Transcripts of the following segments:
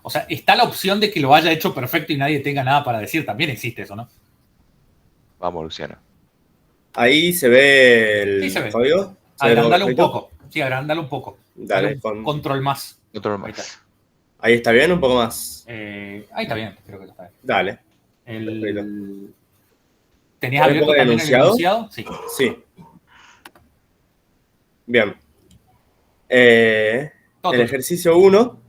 O sea, está la opción de que lo haya hecho perfecto y nadie tenga nada para decir. También existe eso, ¿no? Vamos, Luciano. Ahí se ve Sí, se el ve. código. ¿Se ve todo Agrandalo un perfecto? poco. Sí, agrandalo un poco. Dale, Dale un control más. Otro Ahí está. más. Ahí está bien, un poco más. Ahí está bien, creo que está bien. Dale. ¿Tenías ¿Tenés un poco abierto el también el enunciado? Sí. Sí. Bien. Todo El tuyo. ejercicio 1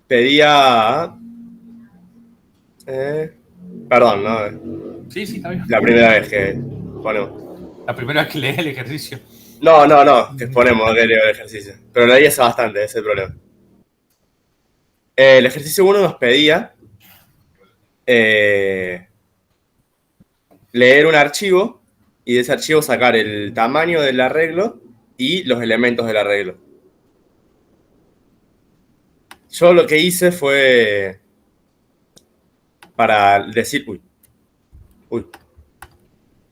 pedía... perdón, ¿no? Sí, sí, está bien. La primera vez que ponemos. La primera vez que lees el ejercicio. No, que ponemos que leo el ejercicio. Pero leí hace bastante, ese es el problema. El ejercicio 1 nos pedía leer un archivo y de ese archivo sacar el tamaño del arreglo y los elementos del arreglo. Yo lo que hice fue para decir...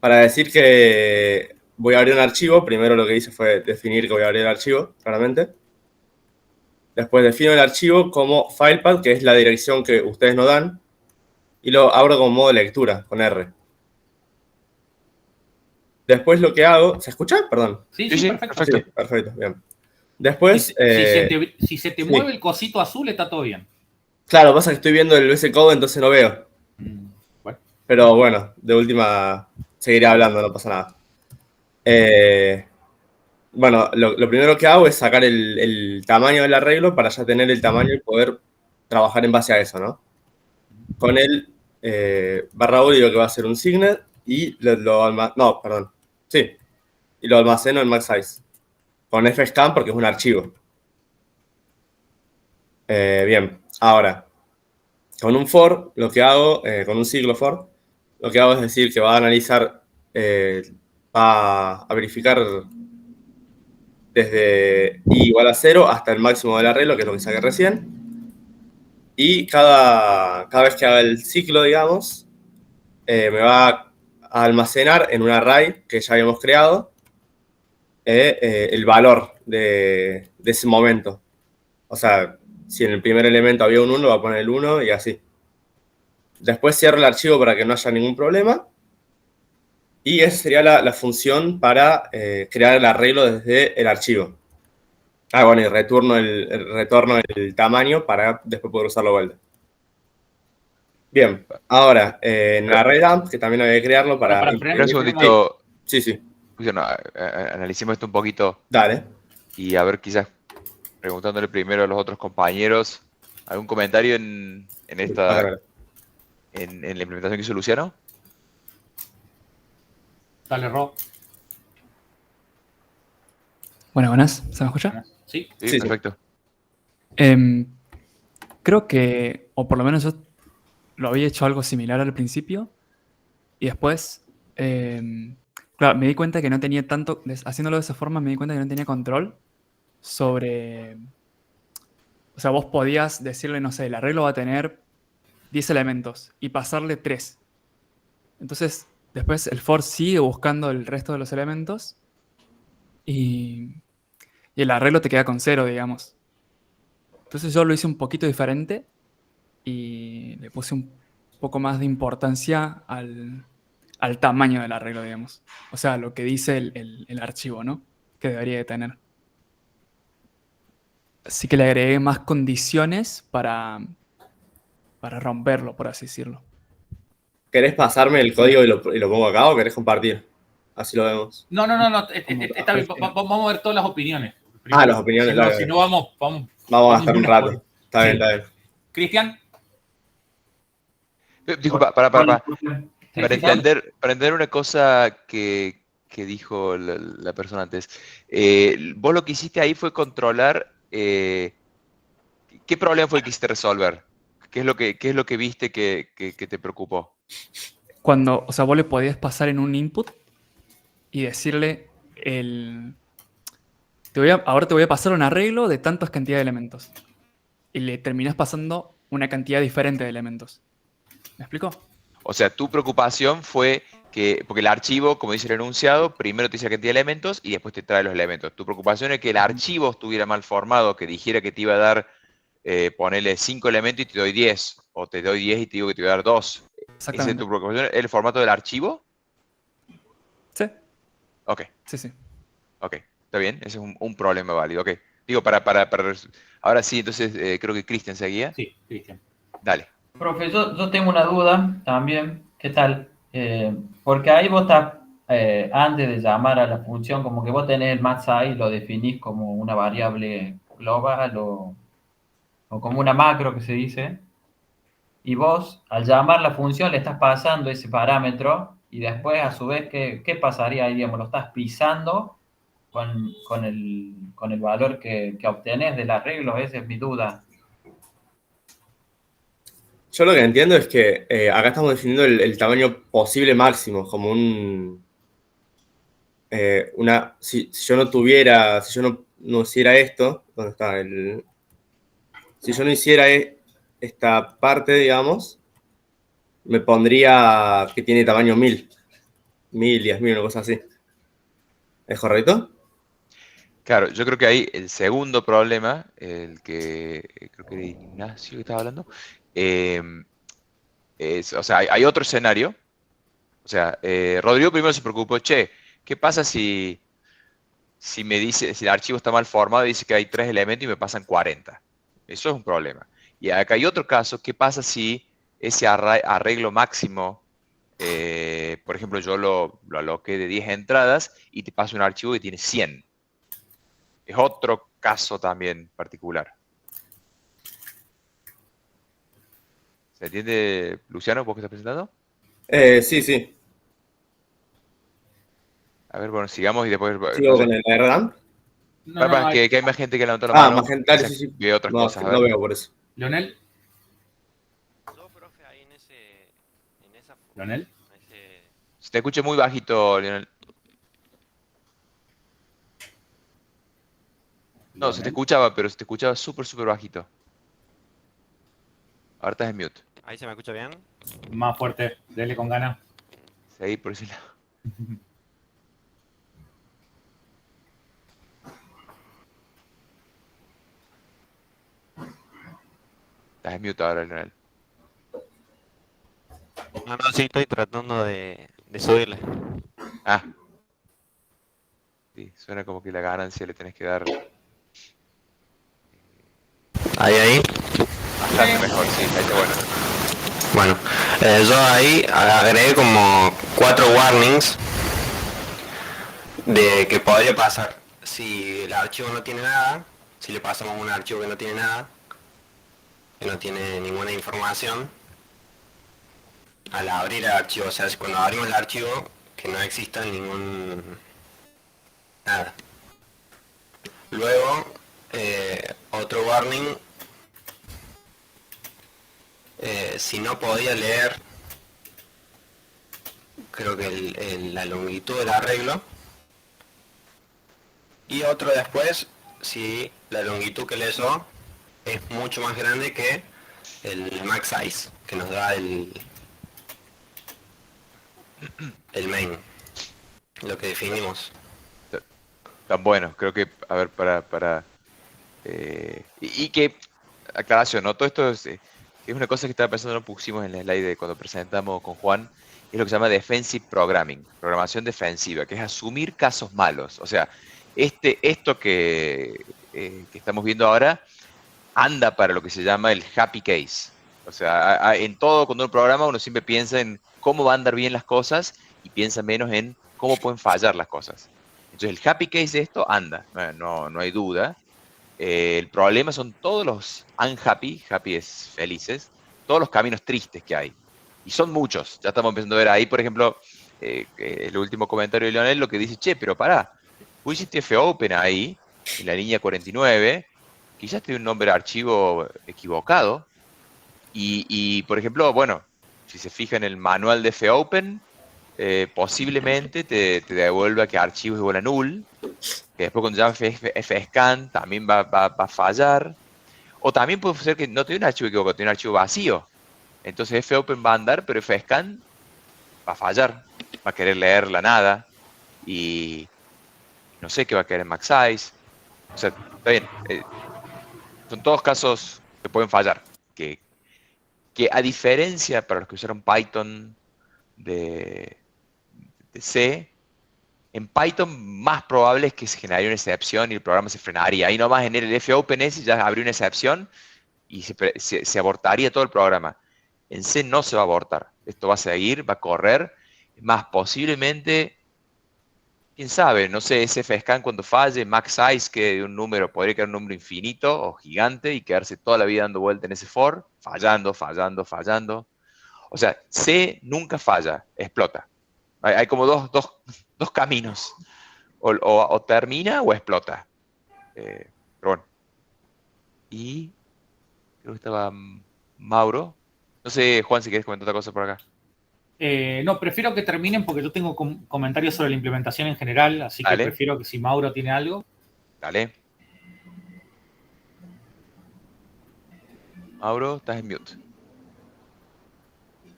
Para decir que voy a abrir un archivo, primero lo que hice fue definir que voy a abrir el archivo, claramente. Después defino el archivo como filepath, que es la dirección que ustedes nos dan, y lo abro como modo lectura, con R. Después lo que hago... ¿Se escucha? Perdón. Sí, Sí, perfecto. Sí, perfecto, bien. Después... Si se te sí. mueve el cosito azul, está todo bien. Claro, pasa que estoy viendo el VS Code, entonces no veo. Bueno. Pero bueno, de última seguiré hablando, no pasa nada. Bueno, lo primero que hago es sacar el tamaño del arreglo para ya tener el tamaño y poder trabajar en base a eso, ¿no? Con el barra body que va a ser un signet y y lo almaceno en MaxSize. Con fscan porque es un archivo. Bien, ahora, con un for, lo que hago, con un siglo for, lo que hago es decir que va a analizar, va a verificar desde i igual a 0 hasta el máximo del arreglo, que es lo que saqué recién. Y cada vez que haga el ciclo, digamos, me va a almacenar en un array que ya habíamos creado el valor de ese momento. O sea, si en el primer elemento había un 1, va a poner el 1 y así. Después cierro el archivo para que no haya ningún problema. Y esa sería la función para crear el arreglo desde el archivo. Bueno, y retorno el tamaño para después poder usarlo de vuelta. Bien, ahora, en el array dump, que también había que crearlo para... Espera un segundito. Sí. Bueno, analicemos esto un poquito. Dale. Y a ver, quizás preguntándole primero a los otros compañeros, ¿algún comentario en la implementación que hizo Luciano? Dale, Rob. Buenas. ¿Se me escucha? Sí, perfecto. Creo que, o por lo menos yo lo había hecho algo similar al principio y después, claro, me di cuenta que no tenía tanto, haciéndolo de esa forma me di cuenta que no tenía control sobre, o sea, vos podías decirle, no sé, el arreglo va a tener 10 elementos y pasarle 3. Entonces, después el for sigue buscando el resto de los elementos y el arreglo te queda con 0, digamos. Entonces yo lo hice un poquito diferente y le puse un poco más de importancia al tamaño del arreglo, digamos. O sea, lo que dice el archivo, ¿no? Que debería de tener. Así que le agregué más condiciones para romperlo, por así decirlo. ¿Querés pasarme el código y lo pongo acá o querés compartir? Así lo vemos. No. Está bien. Vamos a ver todas las opiniones. Las opiniones. Si no, vamos a gastar un rato. Está bien. Cristian. Disculpa, para entender una cosa que dijo la persona antes. Vos lo que hiciste ahí fue controlar ¿qué problema fue el que quisiste resolver? ¿Qué es lo que viste que te preocupó? Cuando, o sea, vos le podías pasar en un input y decirle ahora te voy a pasar un arreglo de tantas cantidades de elementos. Y le terminás pasando una cantidad diferente de elementos. ¿Me explico? O sea, tu preocupación fue que, porque el archivo, como dice el enunciado, primero te dice la cantidad de elementos y después te trae los elementos. Tu preocupación es que el archivo estuviera mal formado, que dijera que te iba a dar ponele 5 elementos y te doy 10, o te doy 10 y te digo que te voy a dar 2. ¿Ese es Exactamente. tu preocupación? ¿El formato del archivo? Sí, Ok, sí. ok, está bien, ese es un problema válido, ok. Digo, ahora sí, entonces creo que Cristian seguía. Sí, Cristian. Dale. Profe, yo tengo una duda también. ¿Qué tal? Porque ahí vos estás, antes de llamar a la función, como que vos tenés el max y lo definís como una variable global o como una macro que se dice. Y vos, al llamar la función, le estás pasando ese parámetro y después, a su vez, ¿qué pasaría ahí? Digamos, lo estás pisando con el valor que obtenés del arreglo. Esa es mi duda. Yo lo que entiendo es que acá estamos definiendo el tamaño posible máximo, como si yo no tuviera, si yo no hiciera esto, ¿dónde está? Si yo no hiciera esta parte, digamos, me pondría que tiene tamaño 1000, 10.000, una cosa así. ¿Es correcto? Claro, yo creo que ahí el segundo problema, el que creo que era Ignacio que estaba hablando, o sea, hay otro escenario. O sea, Rodrigo primero se preocupó, che, ¿qué pasa si me dice, si el archivo está mal formado y dice que hay 3 elementos y me pasan 40? Eso es un problema. Y acá hay otro caso, ¿qué pasa si ese arreglo máximo, por ejemplo, yo lo aloqué de 10 entradas y te paso un archivo que tiene 100? Es otro caso también particular. ¿Se entiende, Luciano, vos que estás presentando? Sí. A ver, bueno, sigamos y después... Sigo con el RAM. No, que hay más gente que levantó la mano. Más gente, dale, Quizás sí. ve otras No, cosas. A no ver. veo por eso. Leonel. Yo, profe, ahí en esa... Leonel. Se te escucha muy bajito, Leonel. No, se te escuchaba, pero se te escuchaba súper bajito. Ahora estás en mute. ¿Ahí se me escucha bien? Más fuerte, dele con ganas. Seguí por ese lado. Estás en mute ahora, Leonel. No, sí, estoy tratando de subirle. Ah. Sí, suena como que la ganancia le tenés que dar Ahí. bastante mejor, sí, ahí está bueno. Bueno, yo ahí agregué como 4 warnings de que podría pasar si el archivo no tiene nada, si le pasamos un archivo que no tiene nada, que no tiene ninguna información, al abrir el archivo, o sea, cuando abrimos el archivo, que no exista ningún... nada. Luego, otro warning, si no podía leer, creo que la longitud del arreglo, y otro después, si la longitud que le dio es mucho más grande que el max size que nos da el main, lo que definimos. Tan bueno, creo que, a ver, y que, aclaración, ¿no? Todo esto es una cosa que estaba pensando, no pusimos en la slide de cuando presentamos con Juan, es lo que se llama defensive programming, programación defensiva, que es asumir casos malos. O sea, esto que estamos viendo ahora anda para lo que se llama el happy case. O sea, en todo, cuando uno programa, uno siempre piensa en cómo van a andar bien las cosas y piensa menos en cómo pueden fallar las cosas. Entonces, el happy case de esto anda, no hay duda. El problema son todos los unhappy, happy es felices, todos los caminos tristes que hay. Y son muchos. Ya estamos empezando a ver ahí, por ejemplo, el último comentario de Leonel, lo que dice, che, pero pará, vos hiciste fopen ahí, en la línea 49, quizás tiene un nombre de archivo equivocado. Y por ejemplo, bueno, si se fija en el manual de fopen, posiblemente te devuelva que archivo es igual a null, que después cuando llama fscan también va a fallar, o también puede ser que no tiene un archivo equivocado, tiene un archivo vacío. Entonces fopen va a andar, pero fscan va a fallar, va a querer leer la nada, y no sé qué va a querer max size. O sea, está bien, son todos casos que pueden fallar. Que a diferencia para los que usaron Python de C, en Python más probable es que se generaría una excepción y el programa se frenaría. Ahí nomás en el FOpenS ya abrió una excepción y se abortaría todo el programa. En C no se va a abortar. Esto va a seguir, va a correr. Más posiblemente, quién sabe, no sé, SFScan cuando falle, max size, que de un número podría quedar un número infinito o gigante y quedarse toda la vida dando vuelta en ese for, fallando, fallando, fallando. O sea, C nunca falla, explota. Hay como dos caminos. O termina o explota. Pero bueno. Y creo que estaba Mauro. No sé, Juan, si quieres comentar otra cosa por acá. No, prefiero que terminen porque yo tengo comentarios sobre la implementación en general, así Dale. que prefiero que si Mauro tiene algo. Dale. Mauro, estás en mute.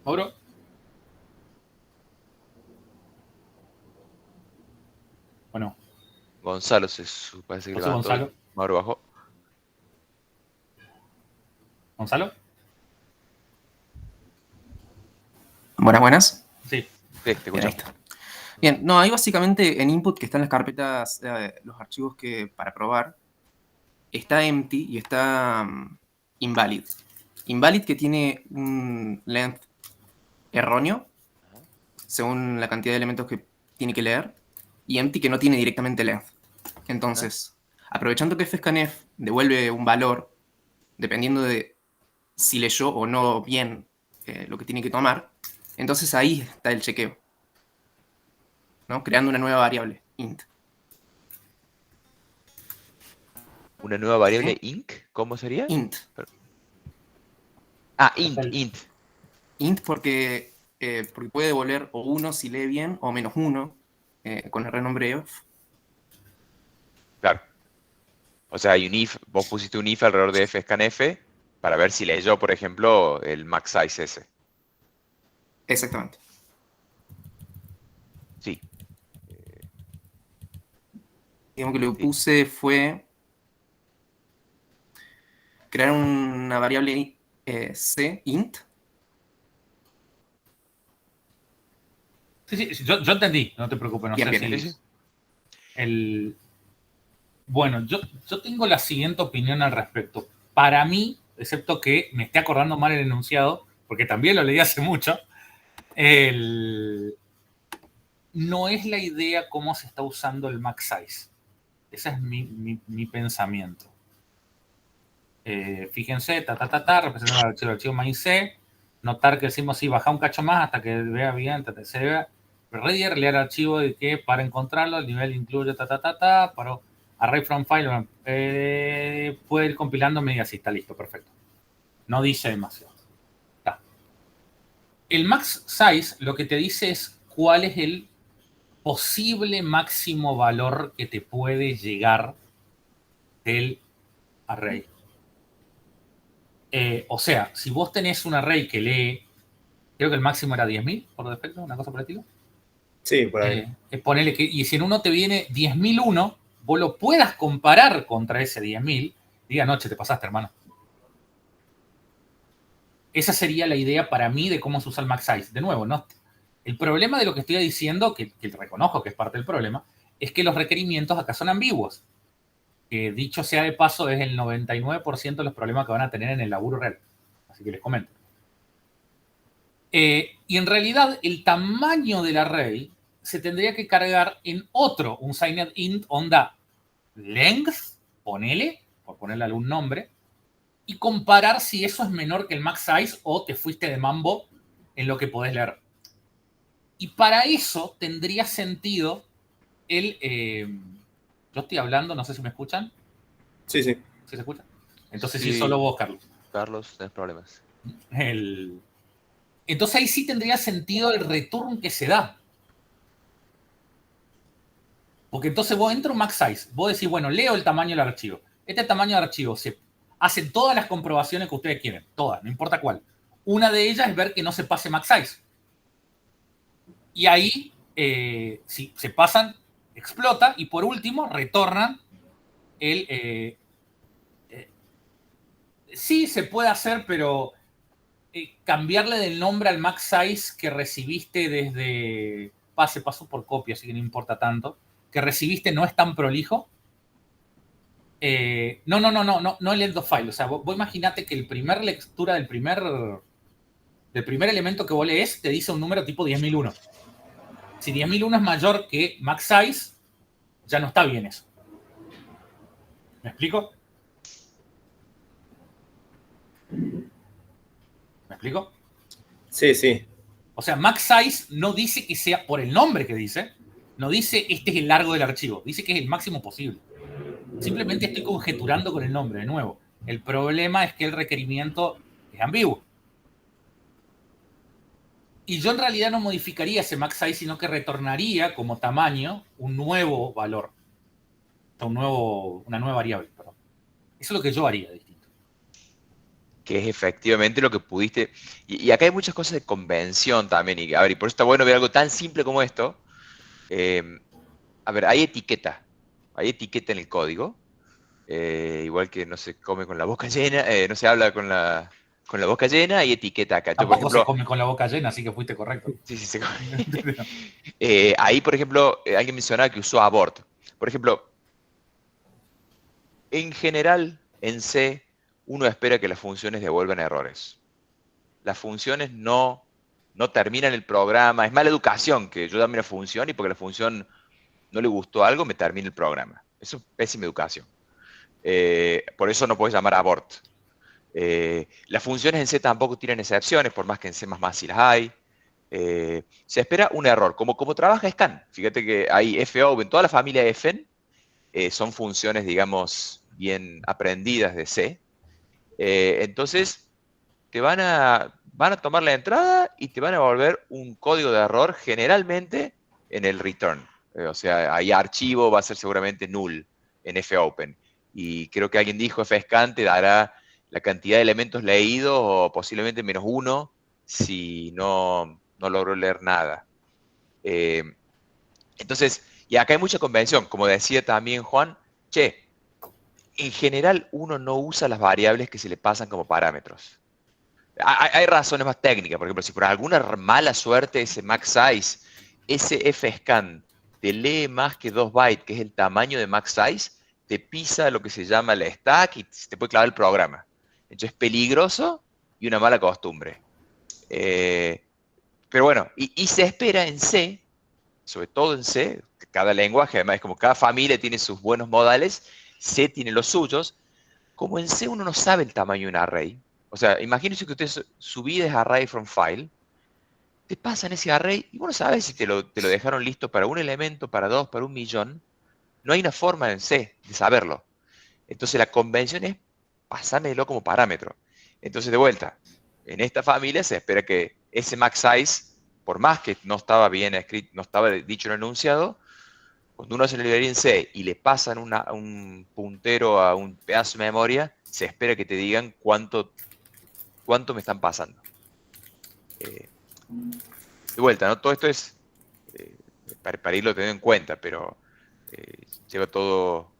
Mauro. Bueno, Gonzalo parece que José levantó. Gonzalo. Mauro bajó. ¿Gonzalo? Buenas. Sí. Sí, te Bien, escucho. ahí está. Bien, no, ahí básicamente en input que están las carpetas, los archivos que para probar, está empty y está invalid. Invalid que tiene un length erróneo, según la cantidad de elementos que tiene que leer, y empty que no tiene directamente length. Entonces, aprovechando que fscanf devuelve un valor, dependiendo de si leyó o no bien lo que tiene que tomar, entonces ahí está el chequeo, ¿no? Creando una nueva variable, int. ¿Una nueva variable ¿Sí? inc? ¿Cómo sería? Int. Ah, int. Int porque puede devolver o 1 si lee bien, o -1 con el renombreo. Claro. O sea, hay un if, vos pusiste un if alrededor de fscanf para ver si leyó, por ejemplo, el max size ese. Exactamente. Sí. Digamos que lo que puse fue crear una variable c, int. Sí, yo entendí, no te preocupes, no Bien, sé bien, si... sí. Bueno, yo tengo la siguiente opinión al respecto. Para mí, excepto que me esté acordando mal el enunciado, porque también lo leí hace mucho, no es la idea cómo se está usando el max size. Ese es mi pensamiento. Fíjense, representando el archivo main C, notar que decimos sí, baja un cacho más hasta que vea bien, se vea. Reader, leer archivo de que para encontrarlo, el nivel incluye para array from file, puede ir compilando media así, está listo, perfecto. No dice demasiado. Está. El max size lo que te dice es cuál es el posible máximo valor que te puede llegar del array. O sea, si vos tenés un array que lee, creo que el máximo era 10.000 por defecto, una cosa por el estilo. Sí, por ahí. Ponele que, y si en uno te viene 10.001, vos lo puedas comparar contra ese 10.000, diga, noche, te pasaste, hermano. Esa sería la idea para mí de cómo se usa el max size. De nuevo, ¿no? El problema de lo que estoy diciendo, que reconozco que es parte del problema, es que los requerimientos acá son ambiguos. Que dicho sea de paso, es el 99% de los problemas que van a tener en el laburo real. Así que les comento. Y en realidad, el tamaño del array se tendría que cargar en otro, un signed int onda length, ponele, por ponerle algún nombre, y comparar si eso es menor que el max size o te fuiste de mambo en lo que podés leer. Y para eso tendría sentido el... yo estoy hablando, no sé si me escuchan. Sí, sí. ¿Sí se escucha? Entonces Sí. sí, solo vos, Carlos. Carlos, tenés problemas. Entonces ahí sí tendría sentido el return que se da. Porque entonces vos entra un max size, vos decís, bueno, leo el tamaño del archivo. Este tamaño del archivo se hacen todas las comprobaciones que ustedes quieren, todas, no importa cuál. Una de ellas es ver que no se pase max size. Y ahí, si se pasan, explota y por último retornan Sí, se puede hacer, pero cambiarle del nombre al max size que recibiste desde... Se pasó por copia, así que no importa tanto. Que recibiste no es tan prolijo. No el end of file. O sea, vos imaginate que el primer lectura del primer elemento que vos lees te dice un número tipo 10.001. Si 10.001 es mayor que max size, ya no está bien eso. ¿Me explico? ¿Me explico? Sí, sí. O sea, max size no dice que sea por el nombre que dice, no dice este es el largo del archivo, dice que es el máximo posible. Simplemente estoy conjeturando con el nombre, de nuevo. El problema es que el requerimiento es ambiguo. Y yo en realidad no modificaría ese max size, sino que retornaría como tamaño un nuevo valor. Una nueva variable, perdón. Eso es lo que yo haría distinto. Que es efectivamente lo que pudiste... Y acá hay muchas cosas de convención también. Y por eso está bueno ver algo tan simple como esto. A ver, hay etiqueta. Hay etiqueta en el código. Igual que no se come con la boca llena, no se habla con la boca llena, hay etiqueta acá. Tampoco por ejemplo, se come con la boca llena, así que fuiste correcto. Sí, se come. Ahí, por ejemplo, alguien mencionaba que usó abort. Por ejemplo, en general, en C, uno espera que las funciones devuelvan errores. Las funciones no terminan el programa. Es mala educación que yo dame una función y porque la función no le gustó algo, me termina el programa. Eso es pésima educación. Por eso no puedes llamar abort. Las funciones en C tampoco tienen excepciones, por más que en C++ sí las hay. Se espera un error. Como trabaja scan, fíjate que hay fopen, toda la familia fn son funciones, digamos, bien aprendidas de C. Entonces, te van a tomar la entrada y te van a devolver un código de error generalmente en el return. O sea, ahí archivo va a ser seguramente null en fopen. Y creo que alguien dijo fscan te dará la cantidad de elementos leídos o posiblemente -1 si no logró leer nada. Entonces, y acá hay mucha convención, como decía también Juan, en general uno no usa las variables que se le pasan como parámetros. Hay razones más técnicas, por ejemplo, si por alguna mala suerte ese max size, ese fscan te lee más que 2 bytes, que es el tamaño de max size, te pisa lo que se llama el stack y te puede clavar el programa. Entonces es peligroso y una mala costumbre. Pero bueno, y se espera en C, sobre todo en C, cada lenguaje, además es como cada familia tiene sus buenos modales, C tiene los suyos. Como en C uno no sabe el tamaño de un array, o sea, imagínense que ustedes subides array from file, te pasan ese array y vos no sabes si te lo dejaron listo para un elemento, para 2, para 1.000.000. No hay una forma en C de saberlo. Entonces la convención es pasármelo como parámetro. Entonces de vuelta, en esta familia se espera que ese max size, por más que no estaba bien escrito, no estaba dicho en el enunciado, cuando uno hace una librería en C y le pasan un puntero a un pedazo de memoria, se espera que te digan cuánto me están pasando. De vuelta, ¿no? Todo esto es para irlo teniendo en cuenta, pero lleva todo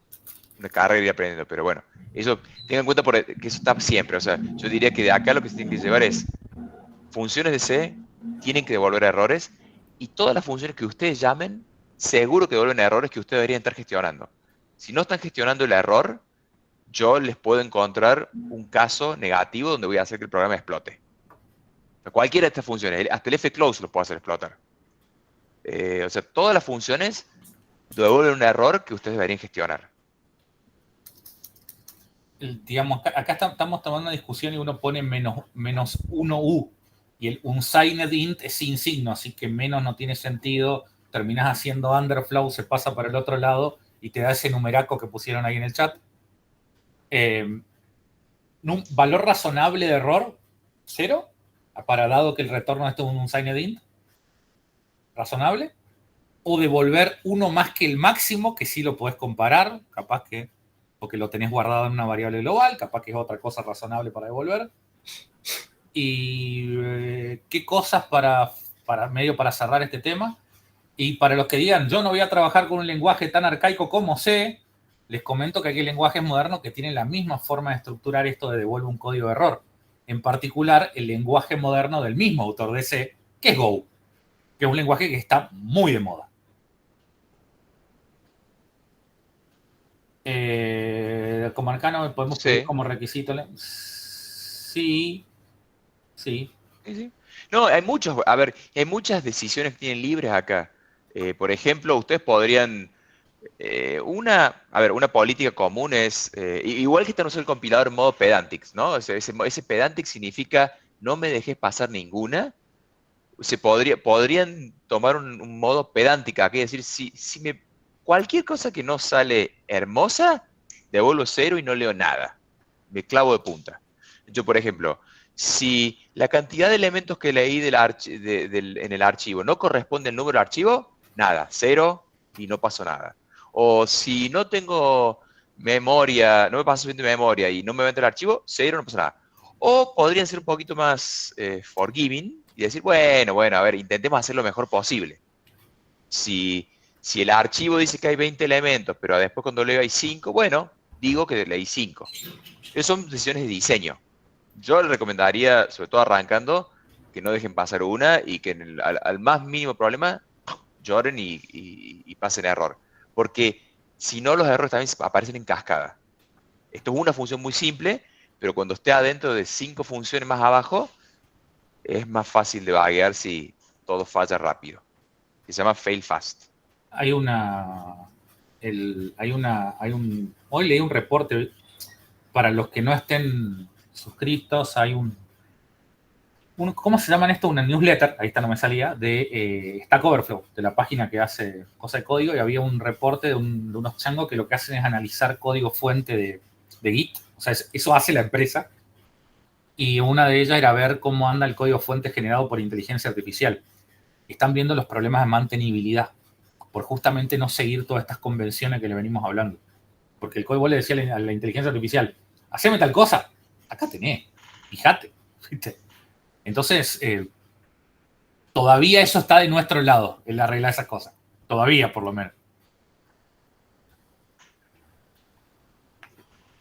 una carrera y aprendiendo. Pero bueno, eso tengan en cuenta que eso está siempre. O sea, yo diría que de acá lo que se tiene que llevar es funciones de C tienen que devolver errores y todas las funciones que ustedes llamen seguro que devuelven errores que ustedes deberían estar gestionando. Si no están gestionando el error, yo les puedo encontrar un caso negativo donde voy a hacer que el programa explote. Cualquiera de estas funciones, hasta el fclose lo puedo hacer explotar. O sea, todas las funciones devuelven un error que ustedes deberían gestionar. Digamos, acá estamos tomando una discusión y uno pone -1u y el unsigned int es sin signo, así que menos no tiene sentido. Terminás haciendo underflow, se pasa para el otro lado y te da ese numeraco que pusieron ahí en el chat. Un valor razonable de error, 0, para dado que el retorno es un unsigned int, razonable, o devolver uno más que el máximo, que sí lo podés comparar, capaz que porque lo tenés guardado en una variable global, capaz que es otra cosa razonable para devolver. Y qué cosas para cerrar este tema. Y para los que digan, yo no voy a trabajar con un lenguaje tan arcaico como C, les comento que hay lenguajes modernos que tienen la misma forma de estructurar esto de devuelve un código de error. En particular, el lenguaje moderno del mismo autor de C, que es Go, que es un lenguaje que está muy de moda. Como arcano, ¿podemos pedir como requisito? Sí. No, hay muchas decisiones que tienen libres acá. Por ejemplo, ustedes podrían... una política común es, igual que está no el compilador en modo pedantics, ¿no? Ese pedantics significa no me dejes pasar ninguna. Podrían tomar un modo pedántica, aquí es decir, cualquier cosa que no sale hermosa, devuelvo 0 y no leo nada. Me clavo de punta. Yo, por ejemplo, si la cantidad de elementos que leí en el archivo no corresponde al número de archivo, nada, 0 y no pasó nada. O si no tengo memoria, no me pasa suficiente memoria y no me meto el archivo, 0, no pasa nada. O podrían ser un poquito más forgiving y decir, bueno, a ver, intentemos hacer lo mejor posible. Si el archivo dice que hay 20 elementos, pero después cuando leo hay 5, bueno, digo que leí 5. Esas son decisiones de diseño. Yo le recomendaría, sobre todo arrancando, que no dejen pasar una y que al más mínimo problema lloren y pasen error. Porque si no, los errores también aparecen en cascada. Esto es una función muy simple, pero cuando esté adentro de 5 funciones más abajo, es más fácil de vaguear si todo falla rápido. Se llama fail fast. Hoy leí un reporte, para los que no estén suscritos, hay ¿cómo se llaman esto? Una newsletter, ahí está, no me salía, de Stack Overflow, de la página que hace cosas de código, y había un reporte de unos changos que lo que hacen es analizar código fuente de Git, o sea, eso hace la empresa, y una de ellas era ver cómo anda el código fuente generado por inteligencia artificial. Están viendo los problemas de mantenibilidad, por justamente no seguir todas estas convenciones que le venimos hablando. Porque el código le decía a la inteligencia artificial, haceme tal cosa, acá tenés, fíjate, ¿viste? Entonces, todavía eso está de nuestro lado, el arreglar esas cosas. Todavía, por lo menos.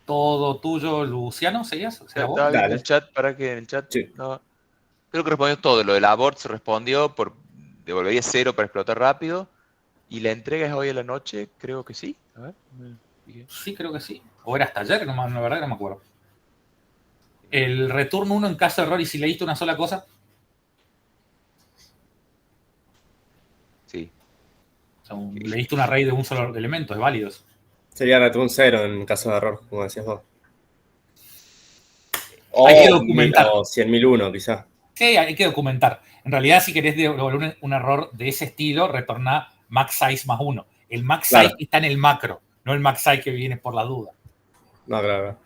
Todo tuyo, Luciano, ¿seguías? Estaba viendo el chat, para que en el chat... Sí. No, creo que respondió todo. Lo del abort se respondió por devolvería 0 para explotar rápido. ¿Y la entrega es hoy a la noche? Creo que sí. A ver. Sí, creo que sí. O era hasta ayer, la verdad que no me acuerdo. El return 1 en caso de error y si leíste una sola cosa. Sí. O sea, leíste un array de un solo elemento, es válido eso. Sería return 0 en caso de error, como decías vos. Hay que documentar. O 100.001 quizás. Sí, hay que documentar. En realidad, si querés devolver un error de ese estilo, retorná max size más 1. El max size está en el macro, no el max size que viene por la duda. No, claro.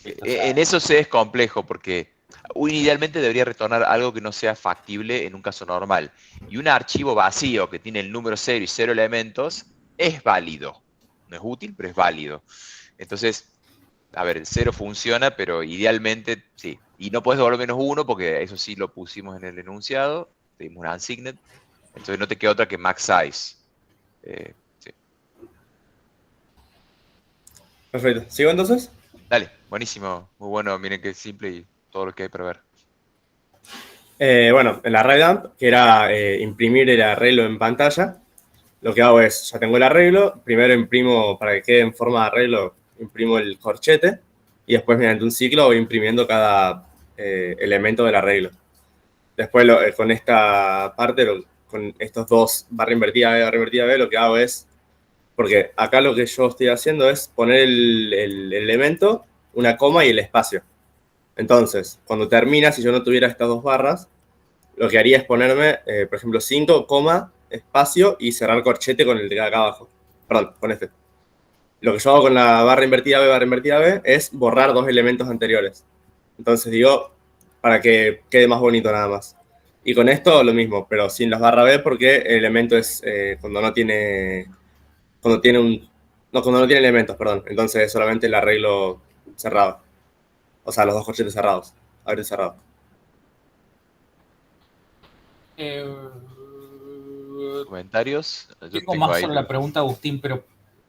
En eso C es complejo porque idealmente debería retornar algo que no sea factible en un caso normal. Y un archivo vacío que tiene el número 0 y 0 elementos es válido. No es útil, pero es válido. Entonces, a ver, el 0 funciona, pero idealmente sí. Y no puedes devolver menos 1 porque eso sí lo pusimos en el enunciado. Tenemos una unsigned. Entonces no te queda otra que max size. Sí. Perfecto. ¿Sigo entonces? Dale, buenísimo. Muy bueno. Miren qué simple y todo lo que hay para ver. Bueno, el array dump, que era imprimir el arreglo en pantalla. Lo que hago es, ya tengo el arreglo. Primero imprimo, para que quede en forma de arreglo, imprimo el corchete. Y después, mediante un ciclo, voy imprimiendo cada elemento del arreglo. Después, con esta parte, con estos dos barra invertida B, lo que hago es, porque acá lo que yo estoy haciendo es poner el elemento, una coma y el espacio. Entonces, cuando termina, si yo no tuviera estas dos barras, lo que haría es ponerme, por ejemplo, 5, espacio y cerrar corchete con el de acá abajo. Perdón, con este. Lo que yo hago con la barra invertida B, es borrar dos elementos anteriores. Entonces digo, para que quede más bonito nada más. Y con esto lo mismo, pero sin las barra B porque el elemento es cuando no tiene elementos, perdón. Entonces es solamente el arreglo cerrado. O sea, los dos corchetes cerrados. Abierto y cerrado. ¿Comentarios? Tengo más sobre la pregunta, Agustín, pero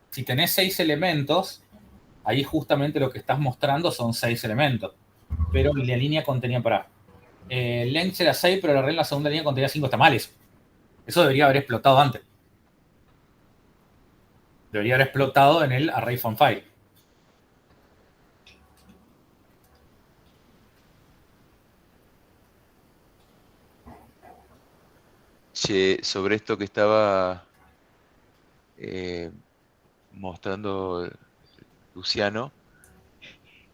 si tenés 6 elementos, ahí justamente lo que estás mostrando son 6 elementos, pero la línea contenía para... length era 6, pero la array en la segunda línea contenía 5 tamales. Eso debería haber explotado antes. Debería haber explotado en el array from file. Che, sobre esto que estaba mostrando Luciano,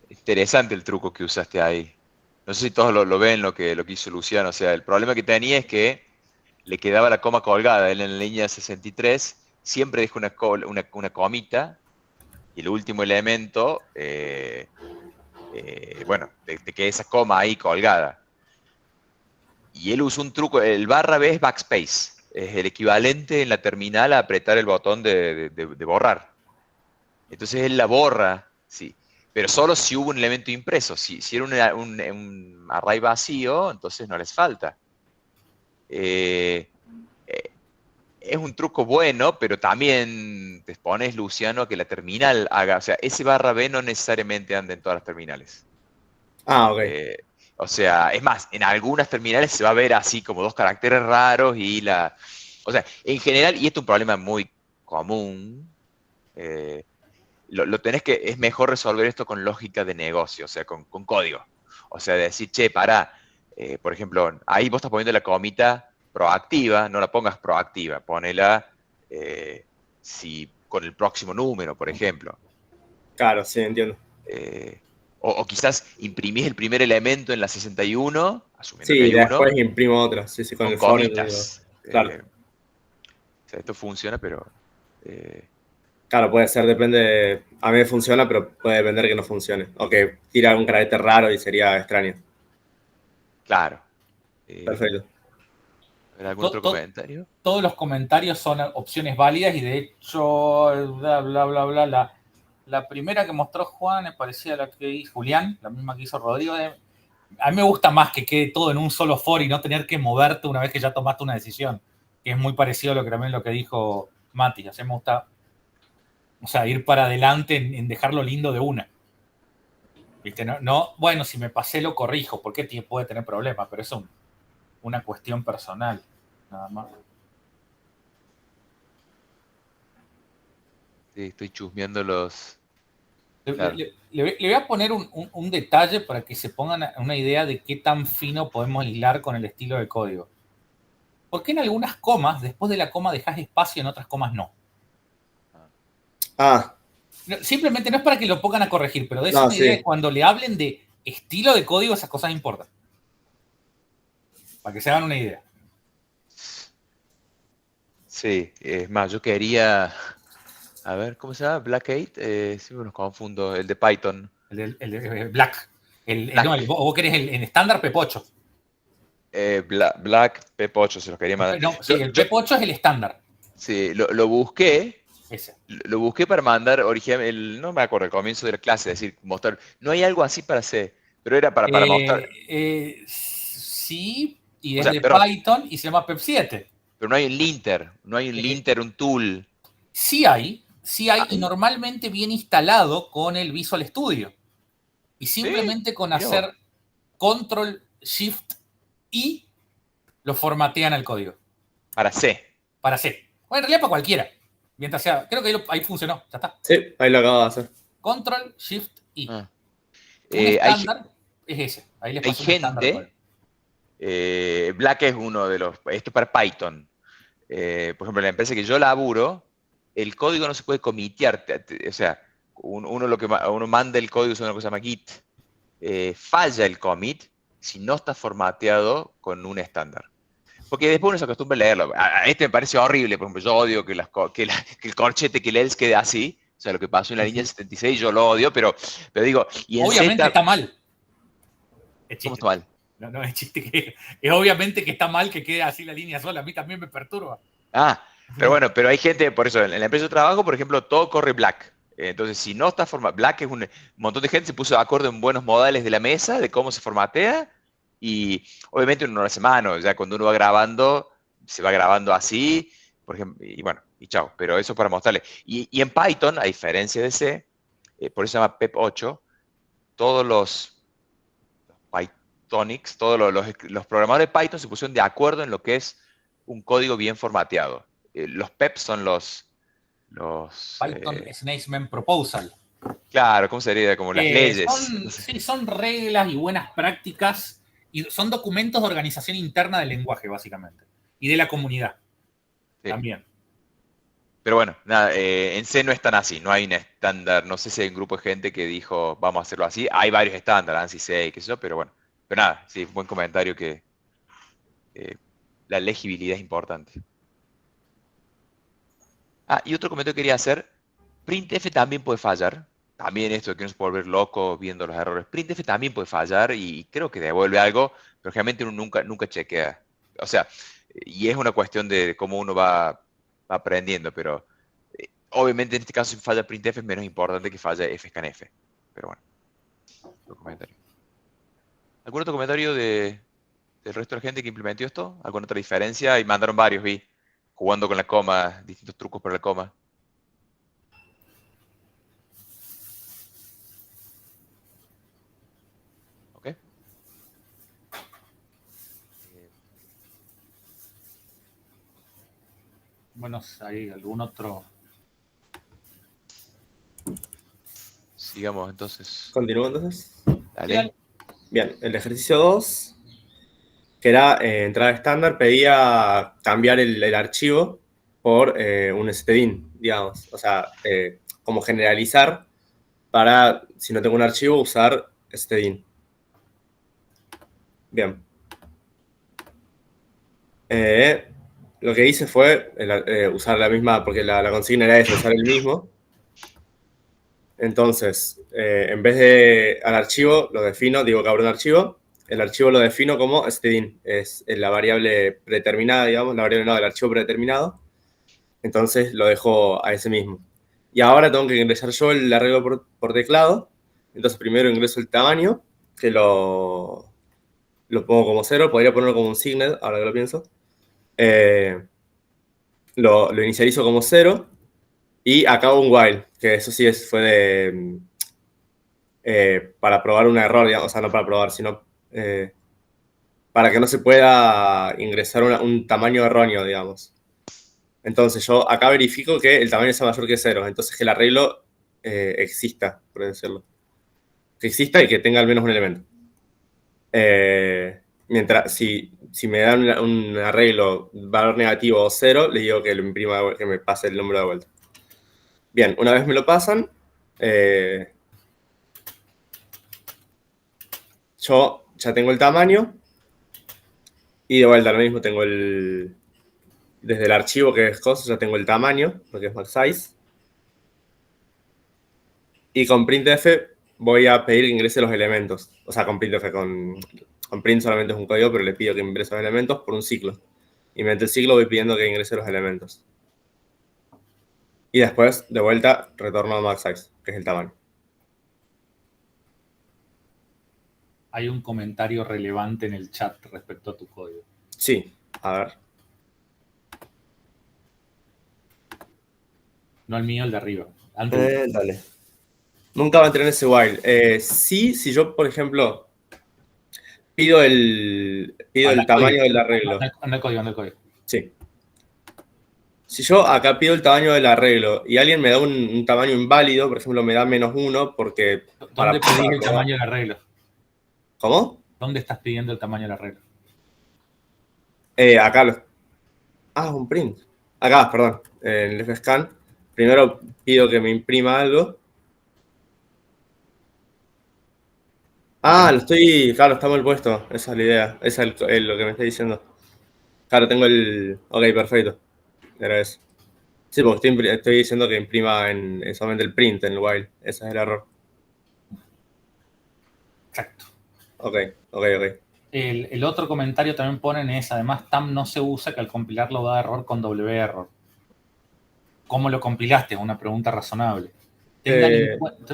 interesante el truco que usaste ahí. No sé si todos lo ven lo que hizo Luciano. O sea, el problema que tenía es que le quedaba la coma colgada. Él en la línea 63 siempre deja una comita y el último elemento, bueno, te queda esa coma ahí colgada. Y él usó un truco, el /B es backspace, es el equivalente en la terminal a apretar el botón de borrar. Entonces él la borra, sí, pero solo si hubo un elemento impreso. Si era un array vacío, entonces no les falta. Es un truco bueno, pero también te expones, Luciano, a que la terminal haga, o sea, ese /B no necesariamente anda en todas las terminales. Ah, ok. O sea, es más, en algunas terminales se va a ver así como 2 caracteres raros y o sea, en general, y esto es un problema muy común, es mejor resolver esto con lógica de negocio, o sea, con código. O sea, decir, che, pará, por ejemplo, ahí vos estás poniendo la comita proactiva, no la pongas proactiva, ponela con el próximo número, por ejemplo. Claro, sí, entiendo. O quizás imprimís el primer elemento en la 61, asumiendo Sí, que hay y uno, después imprimo otra, sí, con el for. comitas. Claro. O sea, esto funciona, pero... Claro, puede ser, depende. A mí me funciona, pero puede depender que no funcione. O que tire algún carácter raro y sería extraño. Claro. Perfecto. ¿Algún otro comentario? Todos los comentarios son opciones válidas y de hecho, bla, bla, bla, bla, la primera que mostró Juan me parecía la que hizo Julián, la misma que hizo Rodrigo. A mí me gusta más que quede todo en un solo for y no tener que moverte una vez que ya tomaste una decisión, que es muy parecido a lo que dijo Mati. O sea, me gusta, o sea, ir para adelante en dejarlo lindo de una. ¿Viste? No, bueno, si me pasé lo corrijo, porque puede tener problemas, pero es una cuestión personal, nada más. Sí, estoy chusmeando los... Claro. Le voy a poner un detalle para que se pongan una idea de qué tan fino podemos hilar con el estilo de código. Porque en algunas comas, después de la coma dejas espacio, en otras comas no. Simplemente no es para que lo pongan a corregir, pero de una idea de cuando le hablen de estilo de código, esas cosas importan. Para que se hagan una idea. Sí, es más, yo quería... A ver, ¿cómo se llama? Black 8, siempre nos confundo, el de Python. El de Black. Black. No, vos querés en estándar P8. Black P8, se los quería mandar. No, sí, el P8 es el estándar. Sí, lo busqué. Ese. Lo busqué para mandar no me acuerdo, el comienzo de la clase, decir, mostrar. No hay algo así para C, pero era para mostrar. Sí, y es de Python y se llama PEP7. Pero no hay un linter, un tool. Sí hay, y normalmente viene instalado con el Visual Studio. Y simplemente con hacer Control, Shift y lo formatean al código. Para C. Para C. Bueno, en realidad para cualquiera. Mientras sea, creo que ahí funcionó, ya está. Sí, ahí lo acabo de hacer. Control, Shift, I. Un estándar es ese. Ahí les paso hay gente, Black es uno de los, esto es para Python. Por ejemplo, en la empresa que yo laburo, el código no se puede comitear. O sea, uno manda el código usando una cosa que se llama Git. Falla el commit si no está formateado con un estándar. Porque después uno se acostumbra a leerlo. A este me parece horrible. Por ejemplo, yo odio que el corchete, que el else quede así. O sea, lo que pasó en la línea 76, yo lo odio, pero digo... Y obviamente está mal. ¿Cómo está mal? No, es chiste. Es obviamente que está mal que quede así la línea sola. A mí también me perturba. Pero bueno, pero hay gente, por eso, en la empresa de trabajo, por ejemplo, todo corre Black. Entonces, si no está formatado, Black es un montón de gente se puso de acuerdo en buenos modales de la mesa, de cómo se formatea. Y obviamente uno no lo hace mano, ya cuando uno va grabando, se va grabando así, por ejemplo, y bueno, y chao, pero eso para mostrarle. Y en Python, a diferencia de C, por eso se llama PEP 8, todos los Pythonics, todos los programadores de Python se pusieron de acuerdo en lo que es un código bien formateado. Los PEP son los Python Snakesman Proposal. claro, ¿cómo sería? Como las leyes. Sí, son reglas y buenas prácticas y son documentos de organización interna del lenguaje, básicamente. Y de la comunidad. Sí. También. Pero bueno, nada, en C no es tan así, no hay un estándar. No sé si hay un grupo de gente que dijo, vamos a hacerlo así. Hay varios estándares, ANSI C, qué sé yo, pero bueno. Pero nada, sí, buen comentario que la legibilidad es importante. Y otro comentario que quería hacer. Printf también puede fallar. También esto de que no se puede volver loco viendo los errores. Printf también puede fallar y creo que devuelve algo, pero realmente uno nunca chequea. O sea, y es una cuestión de cómo uno va aprendiendo, pero obviamente en este caso si falla printf es menos importante que falle fscanf. Pero bueno, otro comentario. ¿Algún otro comentario del resto de la gente que implementó esto? ¿Alguna otra diferencia? Y mandaron varios, vi, jugando con la coma, distintos trucos para la coma. ¿Ok? Bueno, ¿hay algún otro? Sigamos entonces. Continúo entonces. Dale. Bien, el ejercicio 2, que era entrada estándar, pedía cambiar el archivo por un stdin, digamos. O sea, como generalizar para, si no tengo un archivo, usar stdin. Bien. Lo que hice fue usar la misma, porque la consigna era eso, usar el mismo. Entonces, en vez de al archivo, lo defino, digo que abro un archivo, el archivo lo defino como stdin, es la variable predeterminada, digamos, la variable no, del archivo predeterminado. Entonces lo dejo a ese mismo. Y ahora tengo que ingresar yo el arreglo por teclado. Entonces primero ingreso el tamaño, que lo pongo como 0, podría ponerlo como un signet, ahora que lo pienso. Lo inicializo como 0 y acabo un while, que eso sí fue para probar un error, digamos, o sea, no para probar, sino para que no se pueda ingresar un tamaño erróneo, digamos. Entonces yo acá verifico que el tamaño sea mayor que 0, entonces que el arreglo exista, por decirlo. Que exista y que tenga al menos un elemento. Mientras, si me dan un arreglo valor negativo o 0, le digo que lo imprima, que me pase el número de vuelta. Bien, una vez me lo pasan, yo ya tengo el tamaño y de vuelta lo mismo tengo desde el archivo que es cosa, ya tengo el tamaño, lo que es max size. Y con printf voy a pedir que ingrese los elementos. O sea, con printf, con print solamente es un código, pero le pido que ingrese los elementos por un ciclo. Y mediante el ciclo voy pidiendo que ingrese los elementos. Y después, de vuelta, retorno a max size, que es el tamaño. Hay un comentario relevante en el chat respecto a tu código. Sí, a ver. No el mío, el de arriba. Antes. Dale. Nunca va a entrar en ese while. Sí, si yo, por ejemplo, pido el tamaño del arreglo. En el código. Sí. Si yo acá pido el tamaño del arreglo y alguien me da un tamaño inválido, por ejemplo, me da -1 porque... ¿Dónde pedís el tamaño del arreglo? ¿Cómo? ¿Dónde estás pidiendo el tamaño del arreglo? Acá un print. Acá, perdón. En el fscan. Primero pido que me imprima algo. Claro, está mal puesto. Esa es la idea. Esa es lo que me está diciendo. Claro, tengo ok, perfecto. Era eso. Sí, porque estoy diciendo que imprima solamente el print en el while. Ese es el error. Exacto. Ok. El otro comentario también ponen es, además, TAM no se usa, que al compilarlo da error con W error. ¿Cómo lo compilaste? Una pregunta razonable. Tengan en cuenta,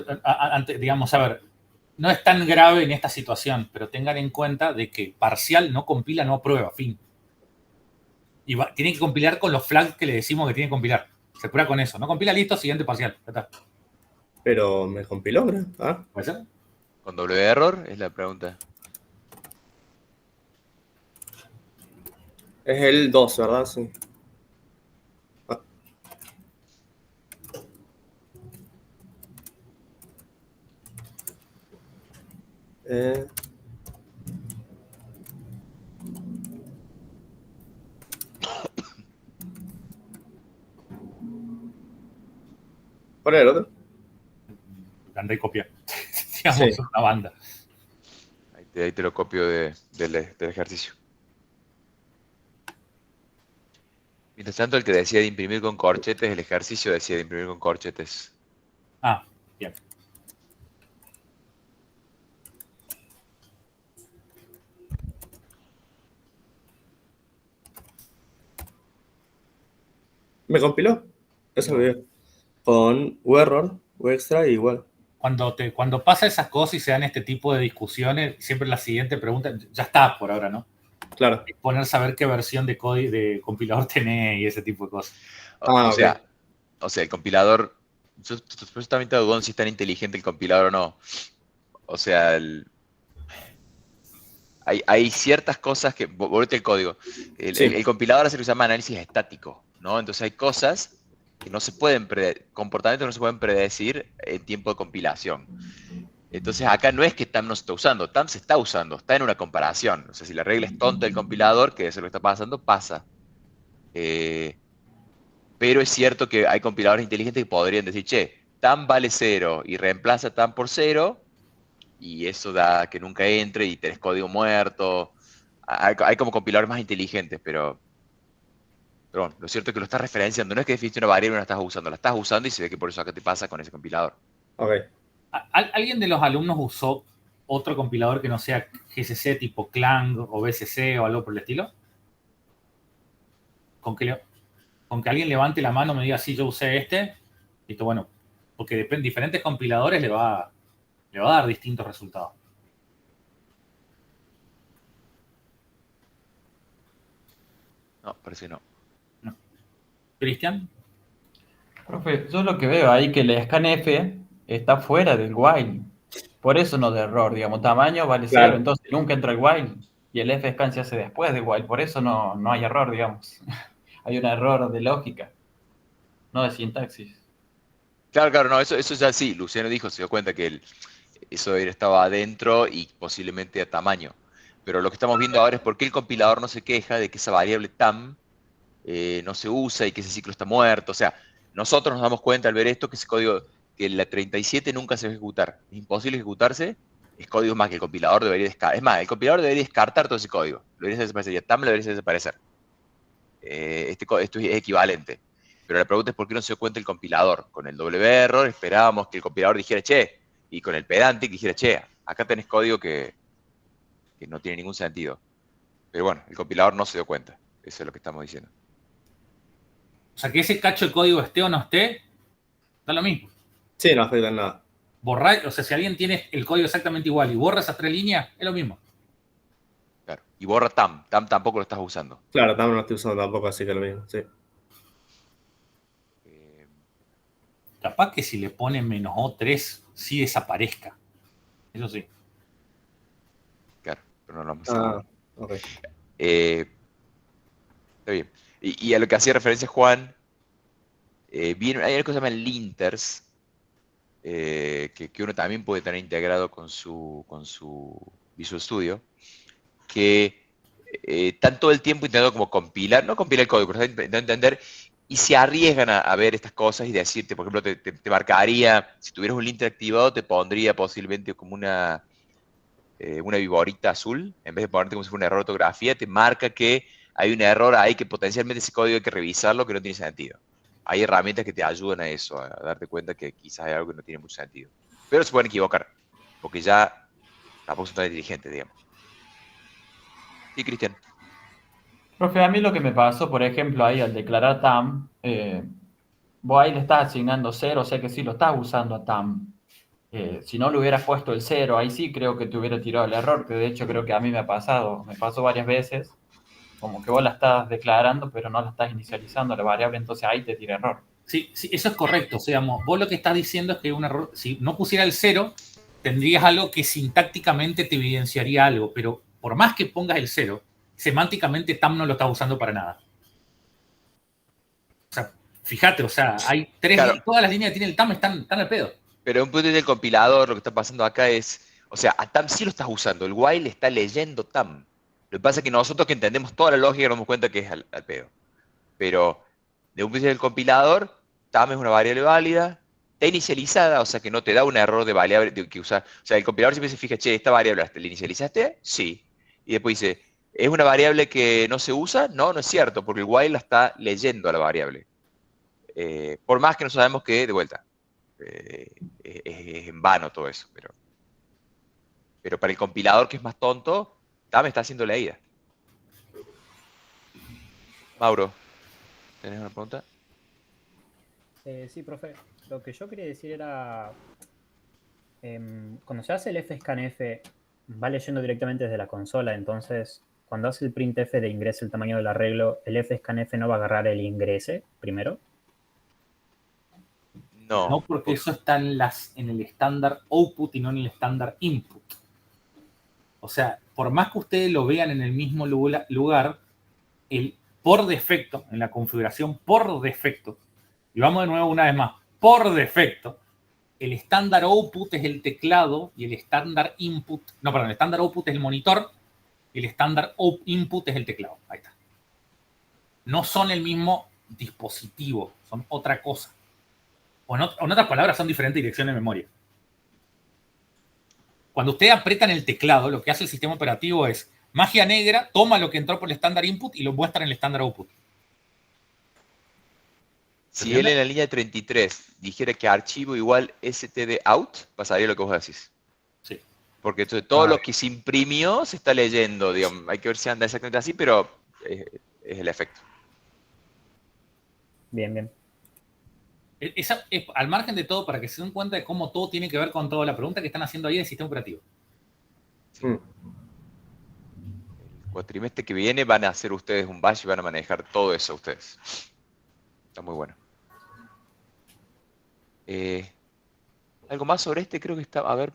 digamos, a ver, no es tan grave en esta situación, pero tengan en cuenta de que parcial no compila, no aprueba, fin. Y tiene que compilar con los flags que le decimos que tiene que compilar. Se cura con eso. No compila, listo, siguiente parcial. Ya está. Pero me compiló, creo. ¿Ah? ¿Puede ser? ¿Con doble error? Es la pregunta. Es el 2, ¿verdad? Sí. Ah. Eh, ¿Cuál era el otro? Andá y copia. Digamos, Sí. una banda. Ahí te lo copio del ejercicio. Mientras tanto, el que decía de imprimir con corchetes, el ejercicio decía de imprimir con corchetes. Ah, bien. Me compiló. Eso lo vi. Con error, extra y igual. Cuando pasa esas cosas y se dan este tipo de discusiones, siempre la siguiente pregunta, ya está por ahora, ¿no? Claro. Es ponerse a ver qué versión de código de compilador tenés y ese tipo de cosas. Ah, O sea, el compilador. Yo también te dudo si es tan inteligente el compilador o no. O sea, hay ciertas cosas que. Volvete el código. Sí. El compilador hace lo que se llama análisis estático, ¿no? Entonces hay cosas que no se pueden comportamientos que no se pueden predecir en tiempo de compilación. Entonces acá no es que TAM no se está usando, TAM se está usando, está en una comparación. O sea, si la regla es tonta del compilador, que eso es lo que está pasando, pasa. Pero es cierto que hay compiladores inteligentes que podrían decir, che, TAM vale 0 y reemplaza TAM por 0 y eso da que nunca entre y tenés código muerto. Hay como compiladores más inteligentes, pero bueno, lo cierto es que lo estás referenciando. No es que definiste una variable y no la estás usando, la estás usando y se ve que por eso acá te pasa con ese compilador. Ok. ¿Alguien de los alumnos usó otro compilador que no sea GCC tipo Clang o BCC o algo por el estilo? Con que alguien levante la mano y me diga, sí, yo usé este, listo, bueno, porque diferentes compiladores le va a dar distintos resultados. No, parece que no. ¿Cristian? Profe, yo lo que veo ahí que el scanf está fuera del while. Por eso no de error, digamos, tamaño vale Claro. 0, entonces nunca entra el while. Y el fscan se hace después del while, por eso no hay error, digamos. Hay un error de lógica, no de sintaxis. Claro, no, eso ya sí, Luciano dijo, se dio cuenta que eso estaba adentro y posiblemente a tamaño. Pero lo que estamos viendo ahora es por qué el compilador no se queja de que esa variable TAM no se usa y que ese ciclo está muerto. O sea, nosotros nos damos cuenta al ver esto que ese código, que la 37 nunca se va a ejecutar. Es imposible ejecutarse, es código más que el compilador debería descartar. Es más, el compilador debería descartar todo ese código. Lo debería hacer desaparecer. TAM lo debería hacer desaparecer. Esto es equivalente. Pero la pregunta es por qué no se dio cuenta el compilador. Con el W error esperábamos que el compilador dijera, che, y con el pedantic dijera, che, acá tenés código que no tiene ningún sentido. Pero bueno, el compilador no se dio cuenta. Eso es lo que estamos diciendo. O sea, que ese cacho de código esté o no esté, da lo mismo. Sí, no afecta en nada. Borrar, o sea, si alguien tiene el código exactamente igual y borra esas 3 líneas, es lo mismo. Claro. Y borra TAM. TAM tampoco lo estás usando. Claro, también no estoy usando tampoco, así que lo mismo, sí. Capaz que si le ponen -O3, sí desaparezca. Eso sí. Claro, pero no lo vamos a hacer. Ok. Está bien. Y a lo que hacía referencia Juan, hay una cosa que se llama linters, que uno también puede tener integrado con su Visual Studio, que están todo el tiempo intentando como compilar, no compilar el código, pero están intentando entender y se arriesgan a ver estas cosas y decirte, por ejemplo, te marcaría, si tuvieras un linter activado, te pondría posiblemente como una viborita azul, en vez de ponerte como si fuera un error de ortografía, te marca que hay un error ahí que potencialmente ese código hay que revisarlo, que no tiene sentido. Hay herramientas que te ayudan a eso, a darte cuenta que quizás hay algo que no tiene mucho sentido. Pero se pueden equivocar, porque ya tampoco son tan inteligentes, digamos. Sí, Cristian. Profe, a mí lo que me pasó, por ejemplo, ahí al declarar TAM, vos ahí le estás asignando 0, o sea que sí lo estás usando a TAM. Si no le hubieras puesto el 0, ahí sí creo que te hubiera tirado el error, que de hecho creo que a mí me pasó varias veces, como que vos la estás declarando, pero no la estás inicializando la variable, entonces ahí te tira error. Sí, sí, eso es correcto. O sea, vos lo que estás diciendo es que un error, si no pusiera el 0, tendrías algo que sintácticamente te evidenciaría algo, pero por más que pongas el 0, semánticamente TAM no lo estás usando para nada. O sea, fíjate, o sea, hay todas las líneas que tiene el TAM están al pedo. Pero un punto del compilador, lo que está pasando acá es, o sea, a TAM sí lo estás usando, el while está leyendo TAM. Lo que pasa es que nosotros que entendemos toda la lógica nos damos cuenta que es al pedo. Pero de un punto de vista del compilador, TAM es una variable válida, está inicializada, o sea que no te da un error de variable que usar. O sea, el compilador siempre se fija, che, esta variable, ¿la inicializaste? Sí. Y después dice, ¿es una variable que no se usa? No, no es cierto, porque el while la está leyendo a la variable. Por más que no sabemos que, de vuelta, es en vano todo eso. Pero para el compilador que es más tonto, TAM está haciendo leída. Mauro, ¿tenés una pregunta? Sí, profe. Lo que yo quería decir era, cuando se hace el fscanf, va leyendo directamente desde la consola, entonces cuando hace el printf de ingrese el tamaño del arreglo, el fscanf no va a agarrar el ingrese primero. No, porque eso está en el estándar output y no en el estándar input. O sea, por más que ustedes lo vean en el mismo lugar, por defecto, en la configuración por defecto, y vamos de nuevo una vez más, por defecto, el estándar output es el teclado y el estándar input, no, perdón, el estándar output es el monitor y el estándar input es el teclado. Ahí está. No son el mismo dispositivo, son otra cosa. O en otras palabras, son diferentes direcciones de memoria. Cuando ustedes aprietan el teclado, lo que hace el sistema operativo es magia negra, toma lo que entró por el estándar input y lo muestra en el estándar output. Si él en la línea 33 dijera que archivo igual stdout, pasaría lo que vos decís. Sí. Porque entonces todo lo que se imprimió se está leyendo, digamos. Hay que ver si anda exactamente así, pero es el efecto. Bien, bien. Al margen de todo, para que se den cuenta de cómo todo tiene que ver con toda la pregunta que están haciendo ahí del sistema operativo. Sí. El cuatrimestre que viene van a hacer ustedes un bash y van a manejar todo eso ustedes. Está muy bueno. ¿Algo más sobre este? Creo que está... A ver...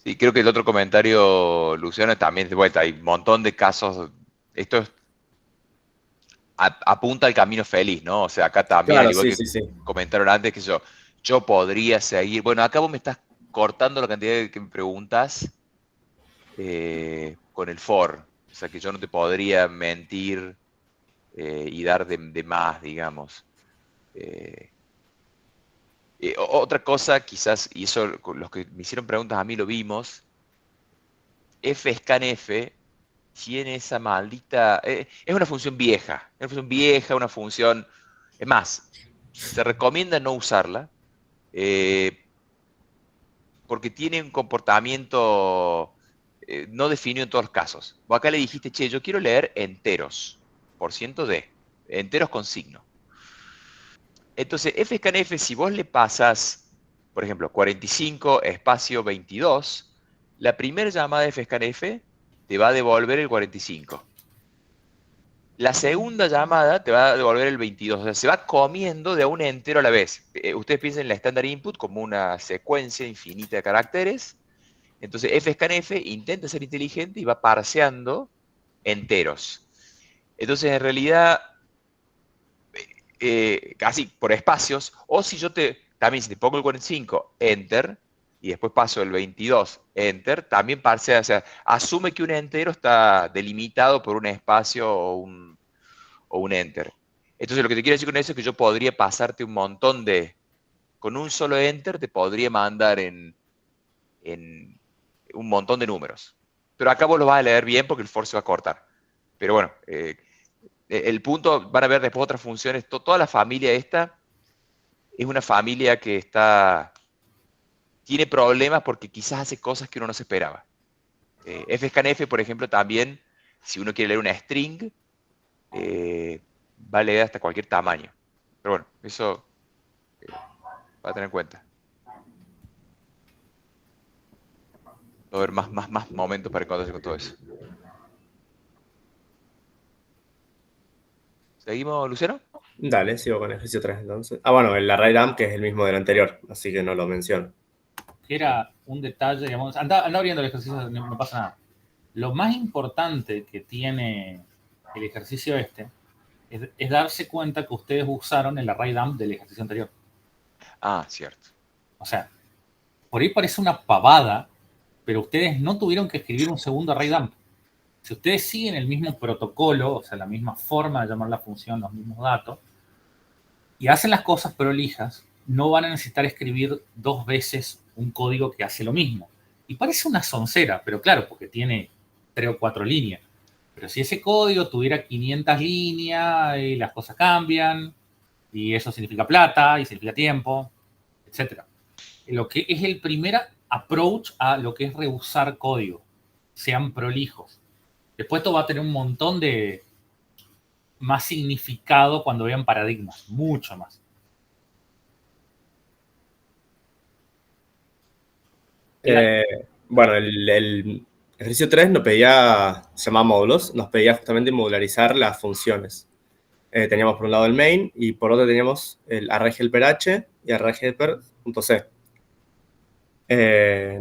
Sí, creo que el otro comentario, Luciano, también de vuelta. Hay un montón de casos. Esto apunta al camino feliz, ¿no? O sea, acá también, Claro, al igual sí, que sí. comentaron antes, que yo podría seguir. Bueno, acá vos me estás cortando la cantidad de que me preguntas con el for. O sea, que yo no te podría mentir y dar de más, digamos. Otra cosa, quizás, y eso los que me hicieron preguntas a mí lo vimos, fscanf tiene esa maldita... es una función vieja, una función... Es más, se recomienda no usarla porque tiene un comportamiento no definido en todos los casos. Vos acá le dijiste, che, yo quiero leer enteros, %d, enteros con signo. Entonces, fscanf, si vos le pasas, por ejemplo, 45 espacio 22, la primera llamada de fscanf te va a devolver el 45. La segunda llamada te va a devolver el 22. O sea, se va comiendo de un entero a la vez. Ustedes piensen en la standard input como una secuencia infinita de caracteres. Entonces, fscanf intenta ser inteligente y va parseando enteros. Entonces, en realidad... casi por espacios, o si yo también si te pongo el 45, enter, y después paso el 22, enter, también parsea, o sea, asume que un entero está delimitado por un espacio o un enter. Entonces lo que te quiero decir con eso es que yo podría pasarte un montón con un solo enter te podría mandar en un montón de números. Pero acá vos lo vas a leer bien porque el for se va a cortar. Pero bueno, el punto, van a ver después otras funciones, toda la familia esta es una familia que tiene problemas porque quizás hace cosas que uno no se esperaba. fscanf, por ejemplo, también, si uno quiere leer una string, va a leer hasta cualquier tamaño. Pero bueno, eso va a tener en cuenta. Va a haber más momentos para encontrarse con todo eso. ¿Seguimos, Luciano? Dale, sigo con el ejercicio 3 entonces. Ah, bueno, el array dump, que es el mismo del anterior, así que no lo menciono. Que era un detalle, digamos, anda abriendo el ejercicio, no pasa nada. Lo más importante que tiene el ejercicio es darse cuenta que ustedes usaron el array dump del ejercicio anterior. Ah, cierto. O sea, por ahí parece una pavada, pero ustedes no tuvieron que escribir un segundo array dump. Si ustedes siguen el mismo protocolo, o sea, la misma forma de llamar la función, los mismos datos, y hacen las cosas prolijas, no van a necesitar escribir 2 veces un código que hace lo mismo. Y parece una soncera, pero claro, porque tiene 3 o 4 líneas. Pero si ese código tuviera 500 líneas, y las cosas cambian, y eso significa plata, y significa tiempo, etc. Lo que es el primer approach a lo que es reusar código. Sean prolijos. Después esto va a tener un montón de más significado cuando vean paradigmas, mucho más. Bueno, el ejercicio 3 nos pedía, se llama módulos, nos pedía justamente modularizar las funciones. Teníamos por un lado el main y por otro teníamos el array helper h y array helper.c.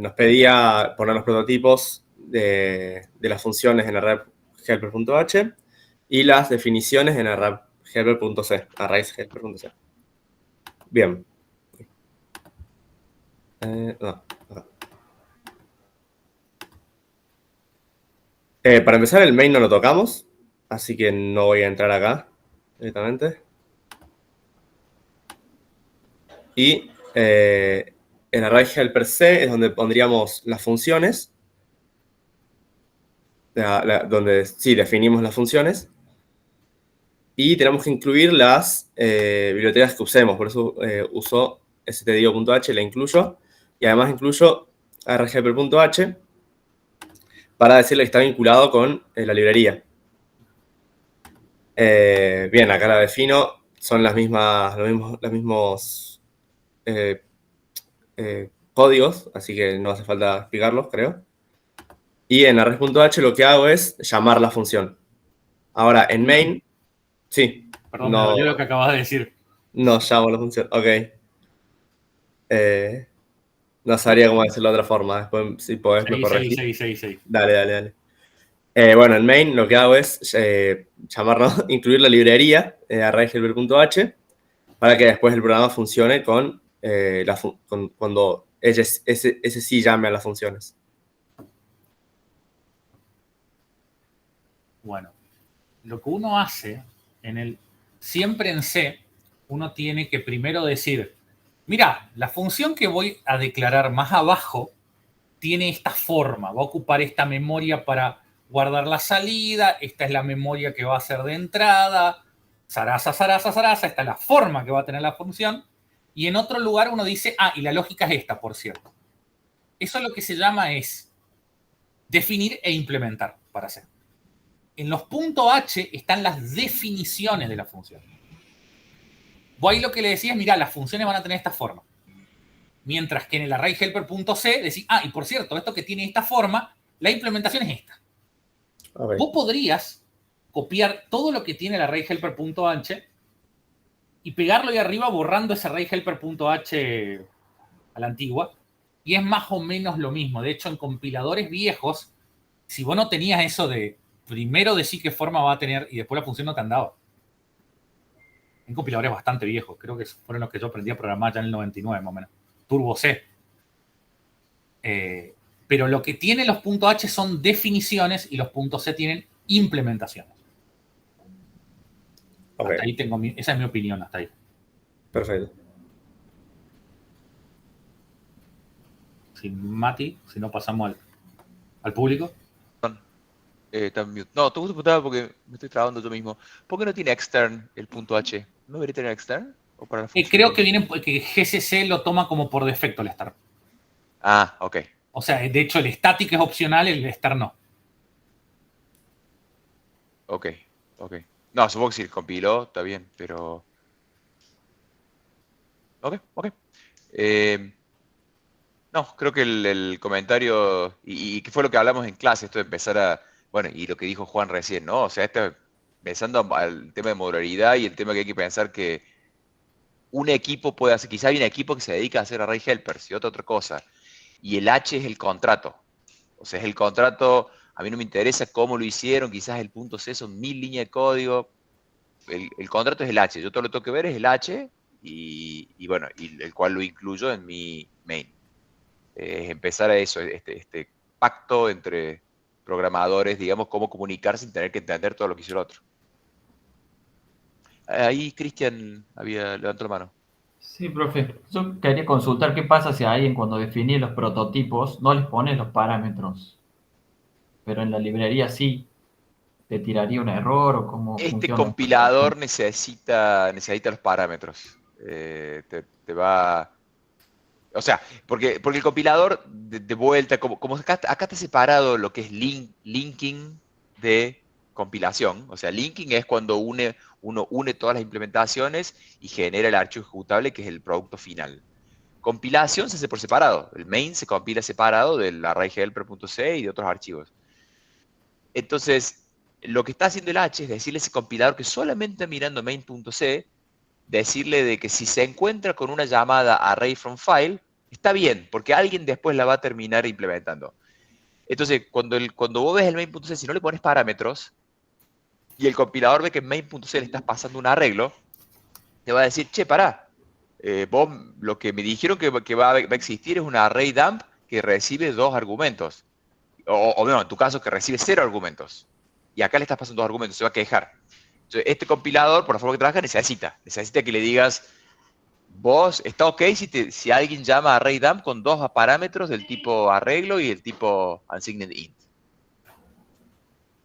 Nos pedía poner los prototipos de las funciones en array helper.h y las definiciones en array helper.c, arrays helper.c. Bien. No. Para empezar, el main no lo tocamos, así que no voy a entrar acá directamente. Y en array helper C es donde pondríamos las funciones, donde sí definimos las funciones. Y tenemos que incluir las bibliotecas que usemos, por eso uso stdio.h, la incluyo. Y además incluyo arrayhelper.h para decirle que está vinculado con la librería. Bien, acá la defino, son los mismos códigos, así que no hace falta explicarlos, creo. Y en array.h lo que hago es llamar la función. Ahora, en main, sí. Perdón, me dolió lo que acabas de decir. No llamo la función, ok. No sabría cómo decirlo de otra forma. Después, si podés, me corregís. Sí. Dale. Bueno, en main lo que hago es incluir la librería arrayhelper.h para que después el programa funcione con cuando ese sí llame a las funciones. Bueno, lo que uno hace siempre en C, uno tiene que primero decir, mira, la función que voy a declarar más abajo tiene esta forma, va a ocupar esta memoria para guardar la salida, esta es la memoria que va a ser de entrada, zaraza, esta es la forma que va a tener la función, y en otro lugar uno dice, y la lógica es esta, por cierto. Eso lo que se llama es definir e implementar para hacer. En los .h están las definiciones de la función. Vos ahí lo que le decís es, mira, las funciones van a tener esta forma. Mientras que en el array helper.c decís, y por cierto, esto que tiene esta forma, la implementación es esta. Okay. Vos podrías copiar todo lo que tiene el array helper.h y pegarlo ahí arriba borrando ese array helper.h a la antigua, y es más o menos lo mismo. De hecho, en compiladores viejos, si vos no tenías eso de primero decir qué forma va a tener y después la función no te andaba. En compiladores bastante viejos, creo que fueron los que yo aprendí a programar ya en el 99 más o menos. Turbo C. Pero lo que tienen los .h son definiciones y los .c tienen implementaciones. Okay. Hasta ahí esa es mi opinión, hasta ahí. Perfecto. Sin Mati, si no pasamos al público. No, te preguntaba porque me estoy trabando yo mismo. ¿Por qué no tiene extern el .h? ¿No debería tener extern? ¿O para la creo que GCC lo toma como por defecto el start. Ok. O sea, de hecho el static es opcional, el start no. Ok. No, supongo que si compiló, está bien, pero... Ok. No, creo que el comentario, y que fue lo que hablamos en clase, esto de empezar a, bueno, y lo que dijo Juan recién, ¿no? O sea, pensando al tema de modularidad y el tema que hay que pensar que un equipo puede hacer, quizá hay un equipo que se dedica a hacer array helpers y otra cosa, y el H es el contrato. O sea, es el contrato, a mí no me interesa cómo lo hicieron, quizás el punto C son 1000 líneas de código, el contrato es el H, yo todo lo que tengo que ver es el H, y bueno, y el cual lo incluyo en mi main. Es empezar a eso, este pacto entre programadores, digamos, cómo comunicar sin tener que entender todo lo que hizo el otro. Ahí Cristian levantó la mano. Sí, profe. Yo quería consultar qué pasa si a alguien cuando definís los prototipos no les pones los parámetros, pero en la librería sí. ¿Te tiraría un error o cómo Este funciona? compilador necesita los parámetros. Te va... O sea, porque el compilador, de vuelta, como acá está separado lo que es linking de compilación. O sea, linking es cuando uno une todas las implementaciones y genera el archivo ejecutable, que es el producto final. Compilación se hace por separado. El main se compila separado del array helper.c y de otros archivos. Entonces, lo que está haciendo el H es decirle a ese compilador que solamente mirando main.c, decirle de que si se encuentra con una llamada array from file, está bien, porque alguien después la va a terminar implementando. Entonces, cuando vos ves el main.c, si no le pones parámetros, y el compilador ve que en main.c le estás pasando un arreglo, te va a decir, che, pará, vos lo que me dijeron que va a existir es un array dump que recibe 2 argumentos. O no, en tu caso, que recibe 0 argumentos. Y acá le estás pasando 2 argumentos, se va a quejar. Entonces, este compilador, por la forma que trabaja, necesita que le digas, vos, está ok si alguien llama array dump con 2 parámetros del tipo arreglo y el tipo unsigned int.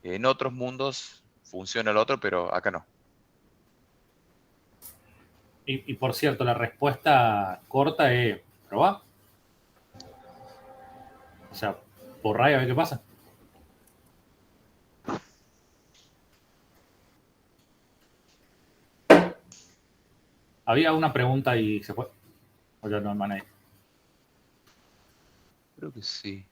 En otros mundos funciona el otro, pero acá no. Y por cierto, la respuesta corta es probá. O sea, borrá y a ver qué pasa. Había una pregunta y se fue. O ya no, man, ahí. Creo que sí.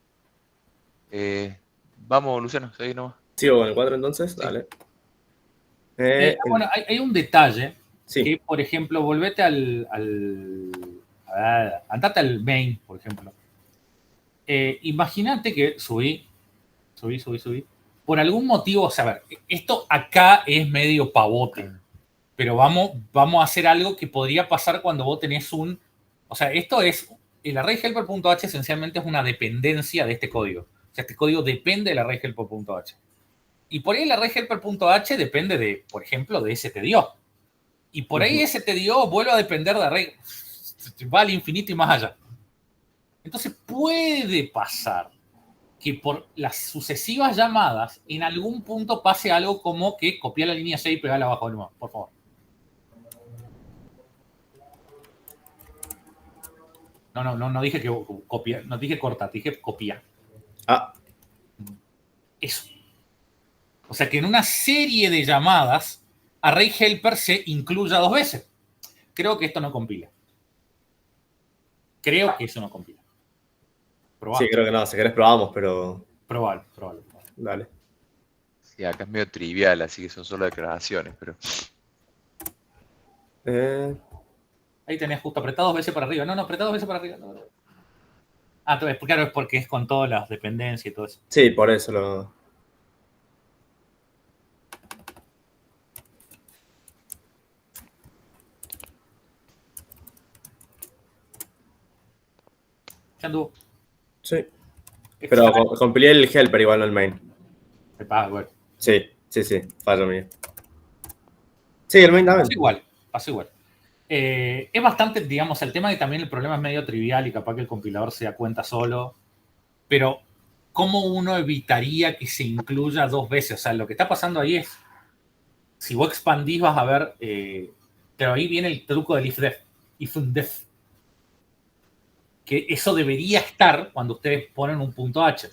Vamos, Luciano, seguí nomás. ¿Sigo con el 4 entonces? Sí. Dale. Bueno, hay un detalle. Sí. Que, por ejemplo, volvete andate al main, por ejemplo. Imagínate que subí. Por algún motivo, o sea, a ver, esto acá es medio pavote, pero vamos a hacer algo que podría pasar cuando vos tenés o sea, esto es, el array helper.h esencialmente es una dependencia de este código. O sea, este código depende del array helper.h. Y por ahí el array helper.h depende de, por ejemplo, de stdio. Y por ahí stdio vuelve a depender de array, va al infinito y más allá. Entonces puede pasar que por las sucesivas llamadas en algún punto pase algo como que copiar la línea 6 y pegarla abajo de nuevo, por favor. No dije que copiar, no dije cortar, dije copiar. Eso. O sea que en una serie de llamadas array helper se incluya 2 veces. Creo que esto no compila. Creo que eso no compila. Probable. Sí, creo que no. Si querés probamos, pero... Probable. Dale. Sí, acá es medio trivial, así que son solo declaraciones, pero... Ahí tenés justo apretado 2 veces para arriba. No, apretado 2 veces para arriba. No. Claro, es porque es con todas las dependencias y todo eso. Sí, por eso lo... ¿Qué anduvo? Sí. Pero compilé el helper igual, no el main. Bueno. Sí, fallo mío. Sí, el main también. Pasa igual. Es bastante, digamos, el tema de también el problema es medio trivial y capaz que el compilador se da cuenta solo, pero ¿cómo uno evitaría que se incluya 2 veces? O sea, lo que está pasando ahí es, si vos expandís vas a ver, pero ahí viene el truco del if-def, que eso debería estar cuando ustedes ponen un punto H,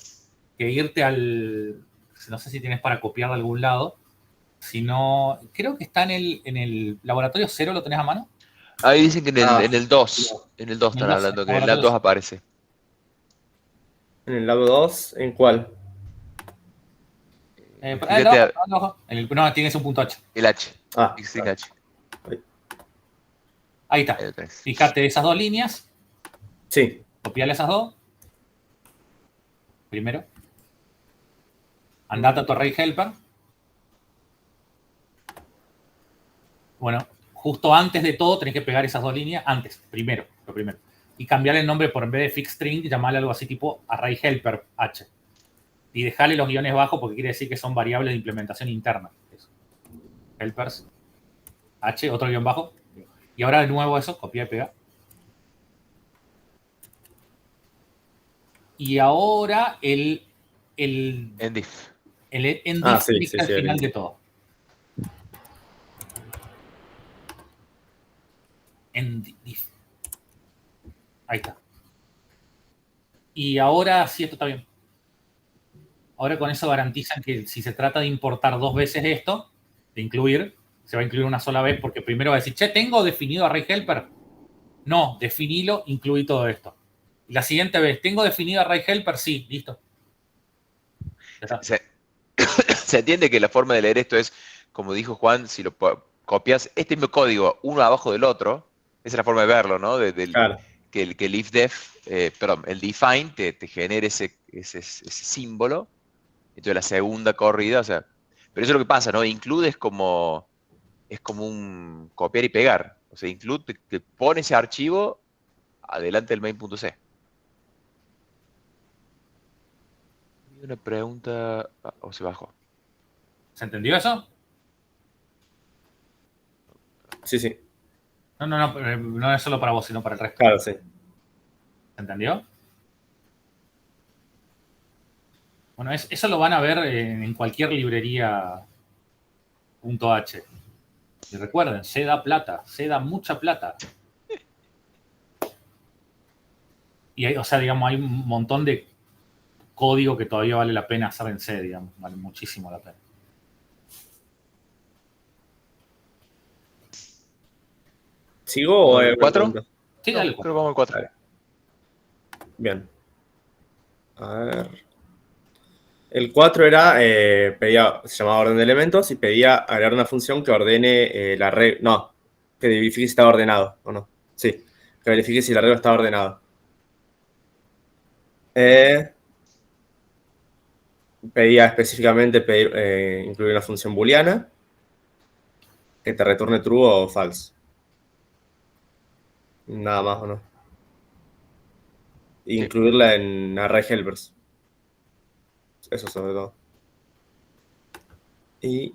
que irte no sé si tienes para copiar de algún lado, si no, creo que está en el laboratorio 0, ¿lo tenés a mano? Ahí dicen que en el 2, están hablando, que en el 2 aparece. En el lado 2, ¿en cuál? Fíjate No, tienes un punto H. el H. Ah, String H. Ahí está. Ahí lo tenés. Fíjate esas dos líneas. sí. Copiale esas dos. Primero. Andate a tu array helper. Bueno, justo antes de todo tenés que pegar esas dos líneas. Antes, primero, lo primero. Y cambiarle el nombre por en vez de fix string, llamarle algo así tipo array helper H. Y dejarle los guiones bajos porque quiere decir que son variables de implementación interna. Eso. Helpers H, otro guión bajo. Y ahora de nuevo eso, copia y pega. Y ahora el Endif. endif Sí, al el final endif. de todo. Endif. Ahí está. Y ahora sí, esto está bien. Ahora con eso garantizan que si se trata de importar dos veces esto, de incluir, se va a incluir una sola vez porque primero va a decir, che, ¿tengo definido array helper? No, definilo, incluí todo esto. Y la siguiente vez, ¿tengo definido array helper? Sí, listo. Ya está. Se entiende que la forma de leer esto es, como dijo Juan, si lo copias este mismo código uno abajo del otro, esa es la forma de verlo, ¿no? Claro. Que el ifdef, perdón, el define te genere ese símbolo. Entonces la segunda corrida, o sea, pero eso es lo que pasa, ¿no? Include es como un copiar y pegar. O sea, include te pone ese archivo adelante del main.c. Y una pregunta, o se bajó. ¿Se entendió eso? Sí, sí. No es solo para vos, sino para el resto. Claro, sí. ¿Se entendió? Bueno, eso lo van a ver en cualquier librería .h. Y recuerden, C da plata, C da mucha plata. Y hay, o sea, digamos, hay un montón de código que todavía vale la pena hacer en C, digamos, vale muchísimo la pena. ¿Sigo o hay alguna 4? pregunta? Sí, No, dale. creo que vamos al 4. Dale. Bien. A ver. El 4 era, se llamaba orden de elementos y pedía agregar una función que ordene el arreglo. No, que verifique si estaba ordenado, ¿o no? Sí, que verifique si el arreglo estaba ordenado. Pedía específicamente incluir una función booleana que te retorne true o false. Nada más, ¿o no? Incluirla en array helpers. Eso sobre todo. Y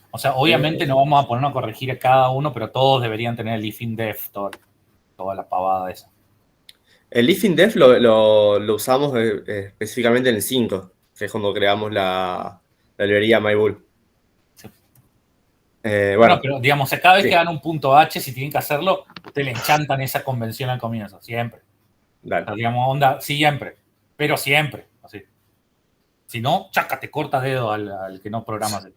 O sea, obviamente no vamos a ponernos a corregir a cada uno, pero todos deberían tener el ifindef, toda la pavada esa. el ifindef lo usamos específicamente en el 5, que es cuando creamos la librería mybull. Sí. Bueno, Pero digamos, cada vez sí. que dan un punto H, si tienen que hacerlo, ustedes le enchantan esa convención al comienzo, siempre. Dale. O sea, digamos, onda, siempre, pero siempre, así. Si no, chaca, te corta dedo al que no programa así.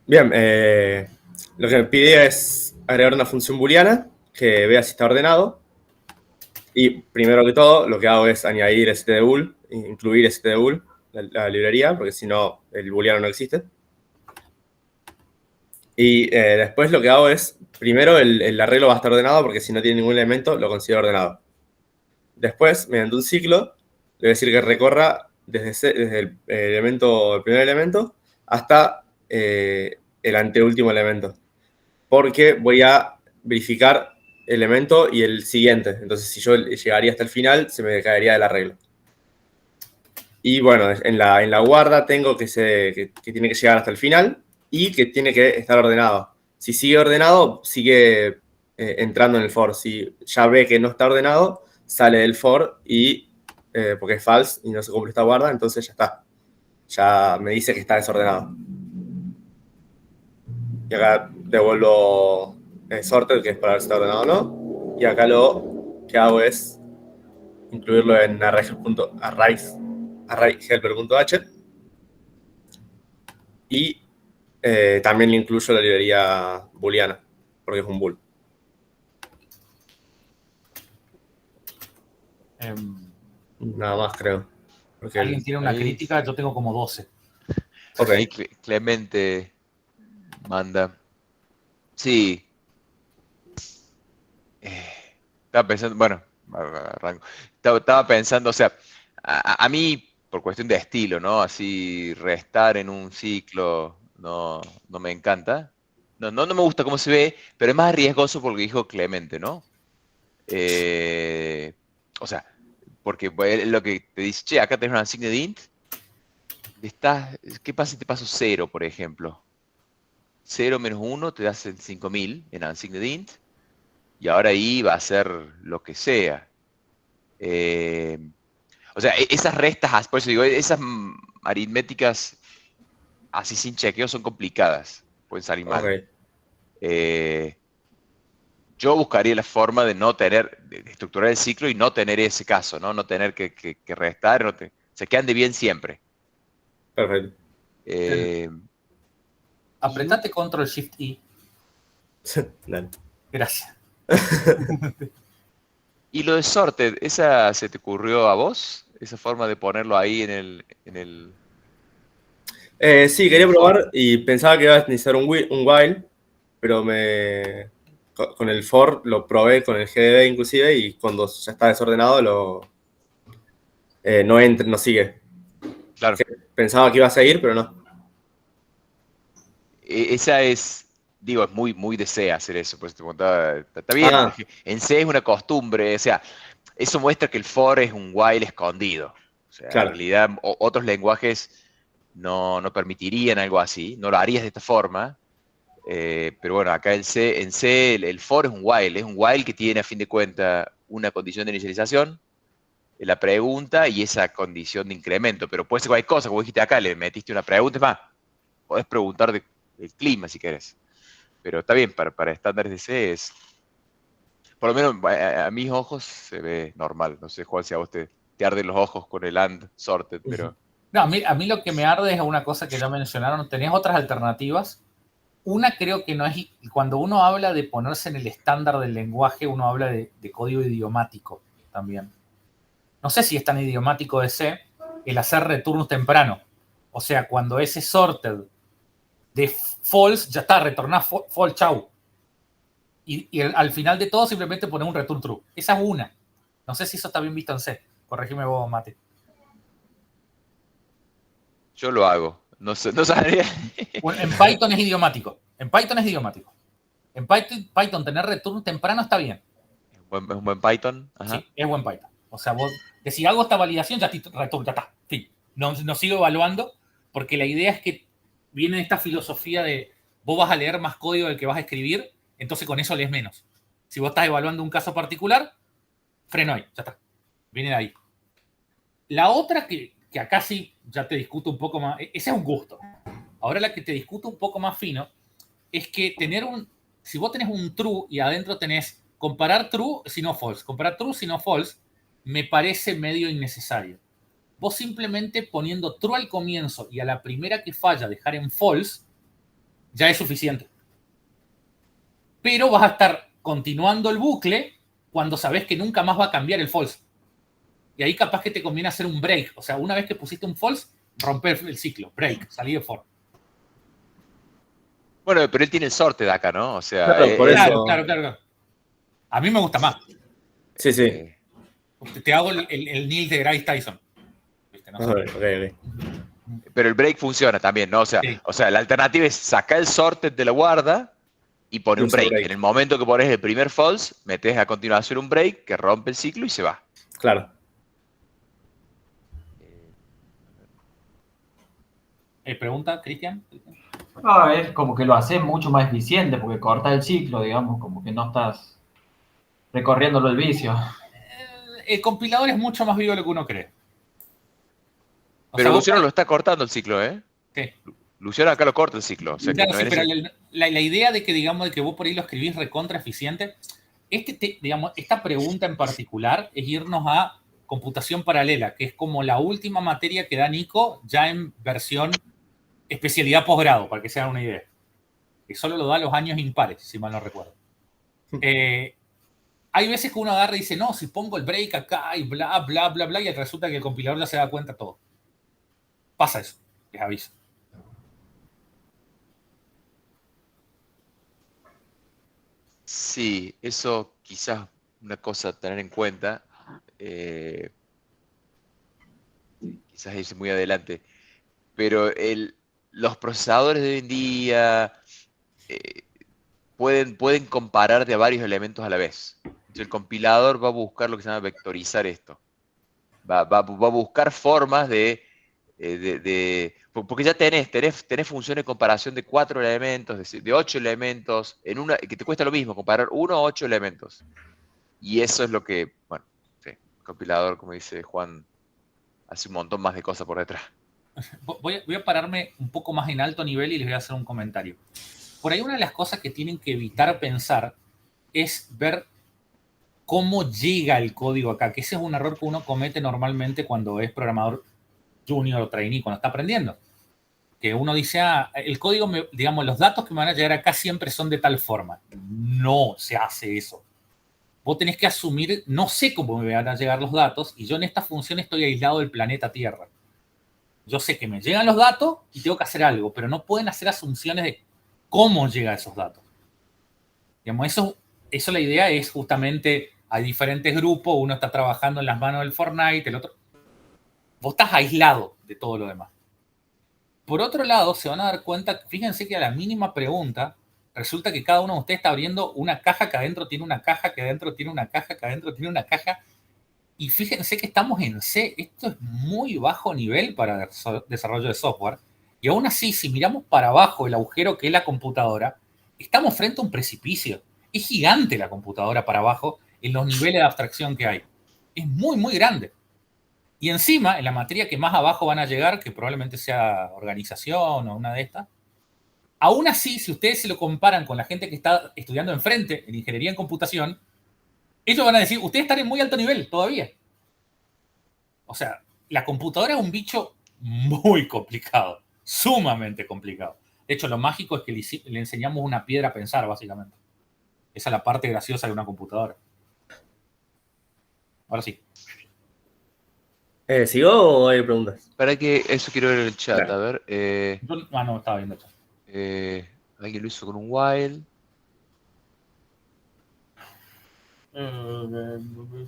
Bien, lo que me pide es agregar una función booleana que vea si está ordenado. Y primero que todo, lo que hago es añadir stdbool, incluir stdbool, la librería, porque si no, el booleano no existe. Y después lo que hago es, primero el arreglo va a estar ordenado, porque si no tiene ningún elemento, lo considero ordenado. Después, mediante un ciclo, le voy a decir que recorra desde el primer elemento hasta el anteúltimo elemento. Porque voy a verificar el elemento y el siguiente. Entonces, si yo llegaría hasta el final, se me caería del arreglo. Y bueno, en la guarda tengo que tiene que llegar hasta el final y que tiene que estar ordenado. Si sigue ordenado, sigue entrando en el for. Si ya ve que no está ordenado, sale del for y porque es false y no se cumple esta guarda, entonces ya está. Ya me dice que está desordenado. Y acá devuelvo sorted, que es para ver si está ordenado o no. Y acá lo que hago es incluirlo en arrayhelper.h. Y también le incluyo la librería booleana, porque es un bool. Nada más, creo. Porque ¿Alguien tiene una ahí- crítica? Yo tengo como 12. Ok. Ahí Clemente manda. Sí. Estaba pensando, bueno, arranco. Estaba pensando, o sea, a mí, por cuestión de estilo, ¿no? Así, restar en un ciclo no me encanta. No me gusta cómo se ve, pero es más riesgoso por lo que dijo Clemente, ¿no? O sea, porque pues, lo que te dice, che, acá tenés una unsigned int, ¿qué pasa si te paso 0, por ejemplo? 0 menos 1 te das el 5000 en unsigned int, y ahora ahí va a ser lo que sea. O sea, esas restas, por eso digo, esas aritméticas así sin chequeo son complicadas, pueden salir mal. Ok. Yo buscaría la forma de no tener, de estructurar el ciclo y no tener ese caso, ¿no? No tener que restar, se que ande bien siempre. Perfecto. Apretate Control Shift I. Dale. Gracias. Y lo de sorted, ¿esa se te ocurrió a vos? ¿Esa forma de ponerlo ahí en el... Sí, quería probar y pensaba que iba a necesitar un while, pero con el for lo probé con el GDB inclusive y cuando ya está desordenado no sigue. Claro. Pensaba que iba a seguir, pero no. Esa es, digo, es muy de C hacer eso, pues te preguntaba, está bien, Ah. en C es una costumbre, o sea, eso muestra que el for es un while escondido. O sea, Claro. en realidad otros lenguajes no permitirían algo así, no lo harías de esta forma, pero bueno, acá en C el for es un while que tiene a fin de cuentas una condición de inicialización, la pregunta y esa condición de incremento, pero puede ser cualquier cosa, como dijiste acá, le metiste una pregunta, es más, podés preguntar del clima si querés. Pero está bien, para estándares de C es. Por lo menos a mis ojos se ve normal. No sé, Juan, si a vos te arden los ojos con el AND sorted, pero. No, a mí lo que me arde es una cosa que ya mencionaron. Tenés otras alternativas. Una creo que no es. Cuando uno habla de ponerse en el estándar del lenguaje, uno habla de código idiomático también. No sé si es tan idiomático de C el hacer returnos temprano. O sea, cuando ese sorted de false ya está, retornar false, chau. Y al final de todo simplemente poner un return true. Esa es una. No sé si eso está bien visto en C. Corregime vos, Mate. Yo lo hago. No sabría. Bueno, en Python es idiomático. En Python tener return temprano está bien. Es un buen Python. Ajá. Sí, es buen Python. O sea, vos si hago esta validación, ya return, ya está. Fin. No sigo evaluando porque la idea es que viene esta filosofía de vos vas a leer más código del que vas a escribir, entonces con eso lees menos. Si vos estás evaluando un caso particular, freno ahí, ya está. Viene de ahí. La otra que acá sí ya te discuto un poco más, ese es un gusto. Ahora la que te discuto un poco más fino es que si vos tenés un true y adentro tenés comparar true si no false, comparar true si no false, me parece medio innecesario. Vos simplemente poniendo true al comienzo y a la primera que falla dejar en false, ya es suficiente. Pero vas a estar continuando el bucle cuando sabes que nunca más va a cambiar el false. Y ahí capaz que te conviene hacer un break. O sea, una vez que pusiste un false, romper el ciclo, break, salir de for. Bueno, pero él tiene el sorte de acá, ¿no? O sea, Claro, por eso. Claro. A mí me gusta más. Sí. Te hago el Neil de Grace Tyson. ¿Viste? No sé. Okay. Pero el break funciona también, ¿no? Sí. O sea, la alternativa es sacar el sorted de la guarda y poner un break. En el momento que pones el primer false, metes a continuación un break que rompe el ciclo y se va. Claro. ¿Pregunta, Cristian? Es como que lo haces mucho más eficiente porque corta el ciclo, digamos, como que no estás recorriéndolo el vicio. El compilador es mucho más vivo de lo que uno cree. Pero Luciano lo está cortando el ciclo, ¿eh? ¿Qué? Luciano acá lo corta el ciclo. O sea, claro, que sí, no pero la idea de que, digamos, de que vos por ahí lo escribís recontra eficiente, digamos, esta pregunta en particular es irnos a computación paralela, que es como la última materia que da Nico ya en versión especialidad posgrado, para que se hagan una idea. Que solo lo da los años impares, si mal no recuerdo. hay veces que uno agarra y dice, no, si pongo el break acá y bla, bla, bla, bla, y resulta que el compilador ya se da cuenta de todo. Pasa eso, les aviso. Sí, eso quizás una cosa a tener en cuenta. Quizás irse muy adelante. Pero los procesadores de hoy en día eh, pueden comparar de varios elementos a la vez. Entonces, el compilador va a buscar lo que se llama vectorizar esto. Va a buscar formas porque ya tenés funciones de comparación de 4 elementos, de 8 elementos, que te cuesta lo mismo, comparar 1 a 8 elementos. Y eso es lo que, bueno, sí, el compilador, como dice Juan, hace un montón más de cosas por detrás. Voy a pararme un poco más en alto nivel y les voy a hacer un comentario. Por ahí una de las cosas que tienen que evitar pensar es ver cómo llega el código acá, que ese es un error que uno comete normalmente cuando es programador junior o trainee, cuando está aprendiendo. Que uno dice, el código, digamos, los datos que me van a llegar acá siempre son de tal forma. No se hace eso. Vos tenés que asumir, no sé cómo me van a llegar los datos, y yo en esta función estoy aislado del planeta Tierra. Yo sé que me llegan los datos y tengo que hacer algo, pero no pueden hacer asunciones de cómo llegan esos datos. Digamos, eso la idea es justamente, hay diferentes grupos, uno está trabajando en las manos del Fortnite, el otro... Vos estás aislado de todo lo demás. Por otro lado, se van a dar cuenta, fíjense que a la mínima pregunta, resulta que cada uno de ustedes está abriendo una caja que adentro tiene una caja, que adentro tiene una caja, que adentro tiene una caja. Y fíjense que estamos en C. Esto es muy bajo nivel para desarrollo de software. Y aún así, si miramos para abajo el agujero que es la computadora, estamos frente a un precipicio. Es gigante la computadora para abajo en los niveles de abstracción que hay. Es muy, muy grande. Y encima, en la materia que más abajo van a llegar, que probablemente sea organización o una de estas, aún así, si ustedes se lo comparan con la gente que está estudiando enfrente en ingeniería en computación, ellos van a decir, ustedes están en muy alto nivel todavía. O sea, la computadora es un bicho muy complicado, sumamente complicado. De hecho, lo mágico es que le enseñamos una piedra a pensar, básicamente. Esa es la parte graciosa de una computadora. Ahora sí. ¿Sigo o hay preguntas? Para que eso quiero ver en el chat, Claro. a ver. No, estaba viendo el chat. Alguien lo hizo con un while.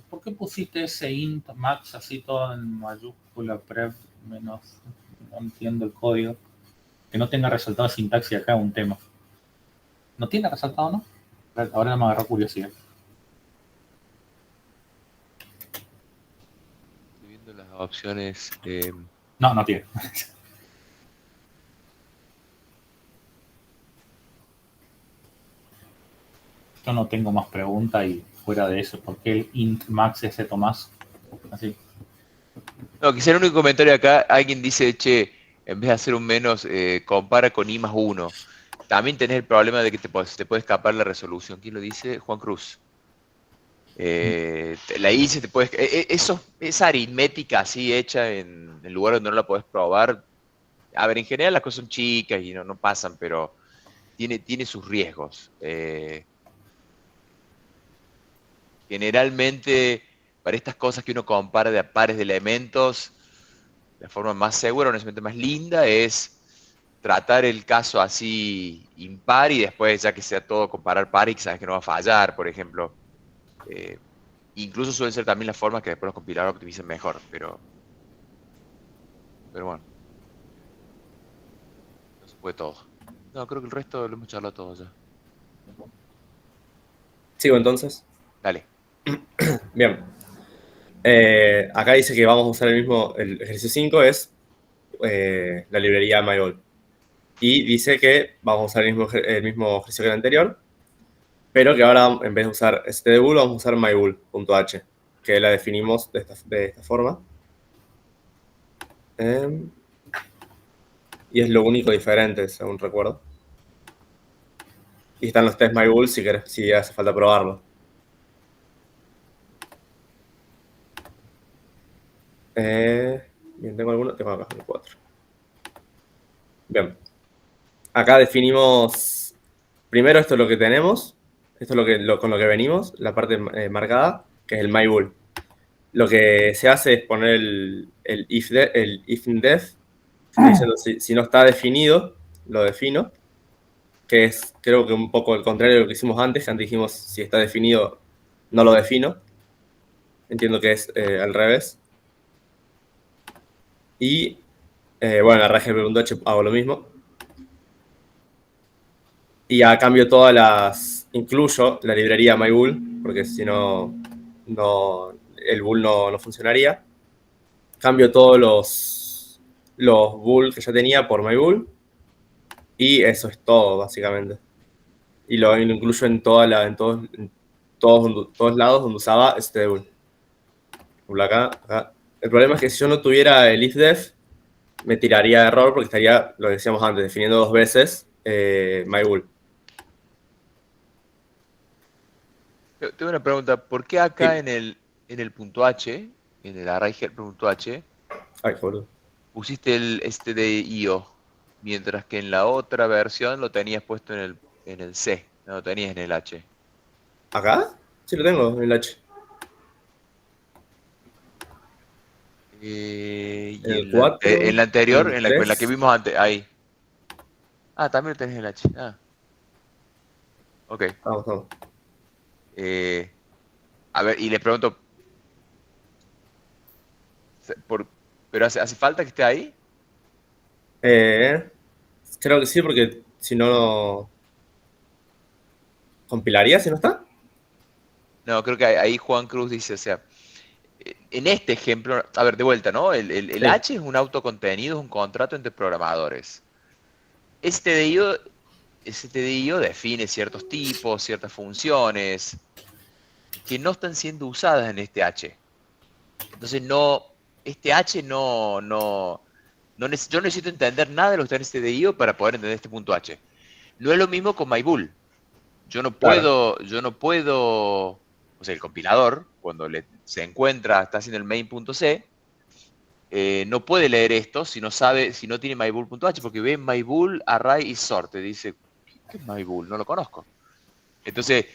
¿Por qué pusiste ese int max así todo en mayúscula, prev, menos? No entiendo el código. Que no tenga resultado de sintaxis acá es un tema. ¿No tiene resultado, no? Ahora me agarró curiosidad. Estoy viendo las opciones. No tiene. Yo no tengo más preguntas y fuera de eso, ¿por qué el int max ese Tomás? Así. No, quizá el único comentario acá, alguien dice, che, en vez de hacer un menos, compara con I más 1. También tenés el problema de que te puede escapar la resolución. ¿Quién lo dice? Juan Cruz. La I se te puede... esa aritmética así hecha en el lugar donde no la podés probar. A ver, en general las cosas son chicas y no pasan, pero tiene sus riesgos. Generalmente, para estas cosas que uno compara de a pares de elementos, la forma más segura, honestamente más linda, es tratar el caso así impar y después, ya que sea todo comparar par y que sabes que no va a fallar, por ejemplo. Incluso suelen ser también las formas que después los compiladores optimicen mejor, pero bueno. No se puede todo. No, creo que el resto lo hemos charlado todo ya. ¿Sigo entonces? Dale. Bien. Acá dice que vamos a usar el ejercicio 5 es la librería MyGol. Y dice que vamos a usar el mismo ejercicio que el anterior, pero que ahora en vez de usar stdbool vamos a usar mybool.h, que la definimos de esta forma. Y es lo único diferente, según recuerdo. Y están los test mybool si hace falta probarlo. Bien, ¿tengo alguno? Tengo acá el 4. Bien. Acá definimos, primero esto es lo que tenemos, Esto es con lo que venimos, la parte marcada, que es el myBool. Lo que se hace es poner el ifndef, diciendo si no está definido, lo defino, que es creo que un poco el contrario de lo que hicimos antes. Antes dijimos si está definido, no lo defino. Entiendo que es al revés. Y bueno, en array.h hago lo mismo. Y a cambio incluyo la librería myBool, porque si no, el bool no funcionaría. Cambio todos los bool que ya tenía por myBool. Y eso es todo, básicamente. Y lo incluyo en todos lados donde usaba este bool. Acá. El problema es que si yo no tuviera el ifdef, me tiraría error porque estaría, lo que decíamos antes, definiendo 2 veces myBool. Tengo una pregunta. ¿Por qué acá en el punto H, en el array helper.h, pusiste el de IO, mientras que en la otra versión lo tenías puesto en el C, no lo tenías en el H? ¿Acá? Sí, lo tengo en el H. Y el 4, en la anterior, en la que vimos antes, ahí. Ah, también lo tenés en el H. Ah. Ok. Vamos. A ver, y le pregunto, ¿pero hace falta que esté ahí? Creo que sí, porque si no, ¿compilaría si no está? No, creo que ahí Juan Cruz dice, o sea, en este ejemplo, a ver, de vuelta, ¿no? El Sí. H es un autocontenido, es un contrato entre programadores. Ese TDIO define ciertos tipos, ciertas funciones que no están siendo usadas en este H. Entonces, este H yo no necesito entender nada de lo que está en este TDIO para poder entender este punto H. No es lo mismo con myBool. Yo no puedo, o sea, el compilador, cuando se encuentra, está haciendo el main.c, no puede leer esto si no tiene myBool.h, porque ve myBool, array y sort. Te dice, ¿qué es myBool? No lo conozco. Entonces,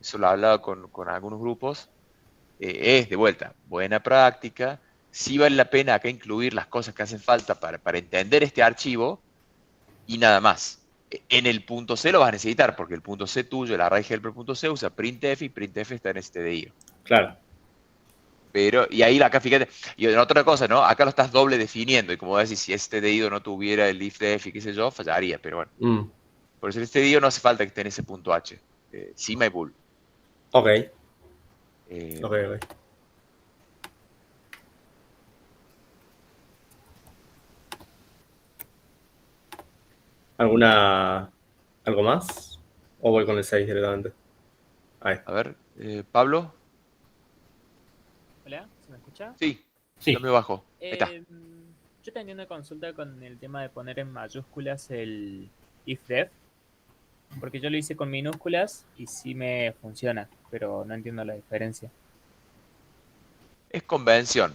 eso lo he hablado con algunos grupos, es de vuelta, buena práctica. Sí vale la pena acá incluir las cosas que hacen falta para entender este archivo y nada más. En el punto C lo vas a necesitar, porque el punto C tuyo, el array helper.c, usa printf y printf está en este TDIO. Claro. Y ahí acá fíjate, y otra cosa, ¿no? Acá lo estás doble definiendo, y como decís, si este TDIO no tuviera el ifdef y qué sé yo, fallaría, pero bueno. Por eso este TDIO no hace falta que esté en ese punto H. Sí, myBool. Ok. Ok. ¿Algo más? ¿O voy con el 6 directamente? Ahí. A ver, Pablo. Hola, ¿se me escucha? Sí, me bajo. Ahí está. Yo tenía una consulta con el tema de poner en mayúsculas el ifdef, porque yo lo hice con minúsculas y sí me funciona, pero no entiendo la diferencia. Es convención.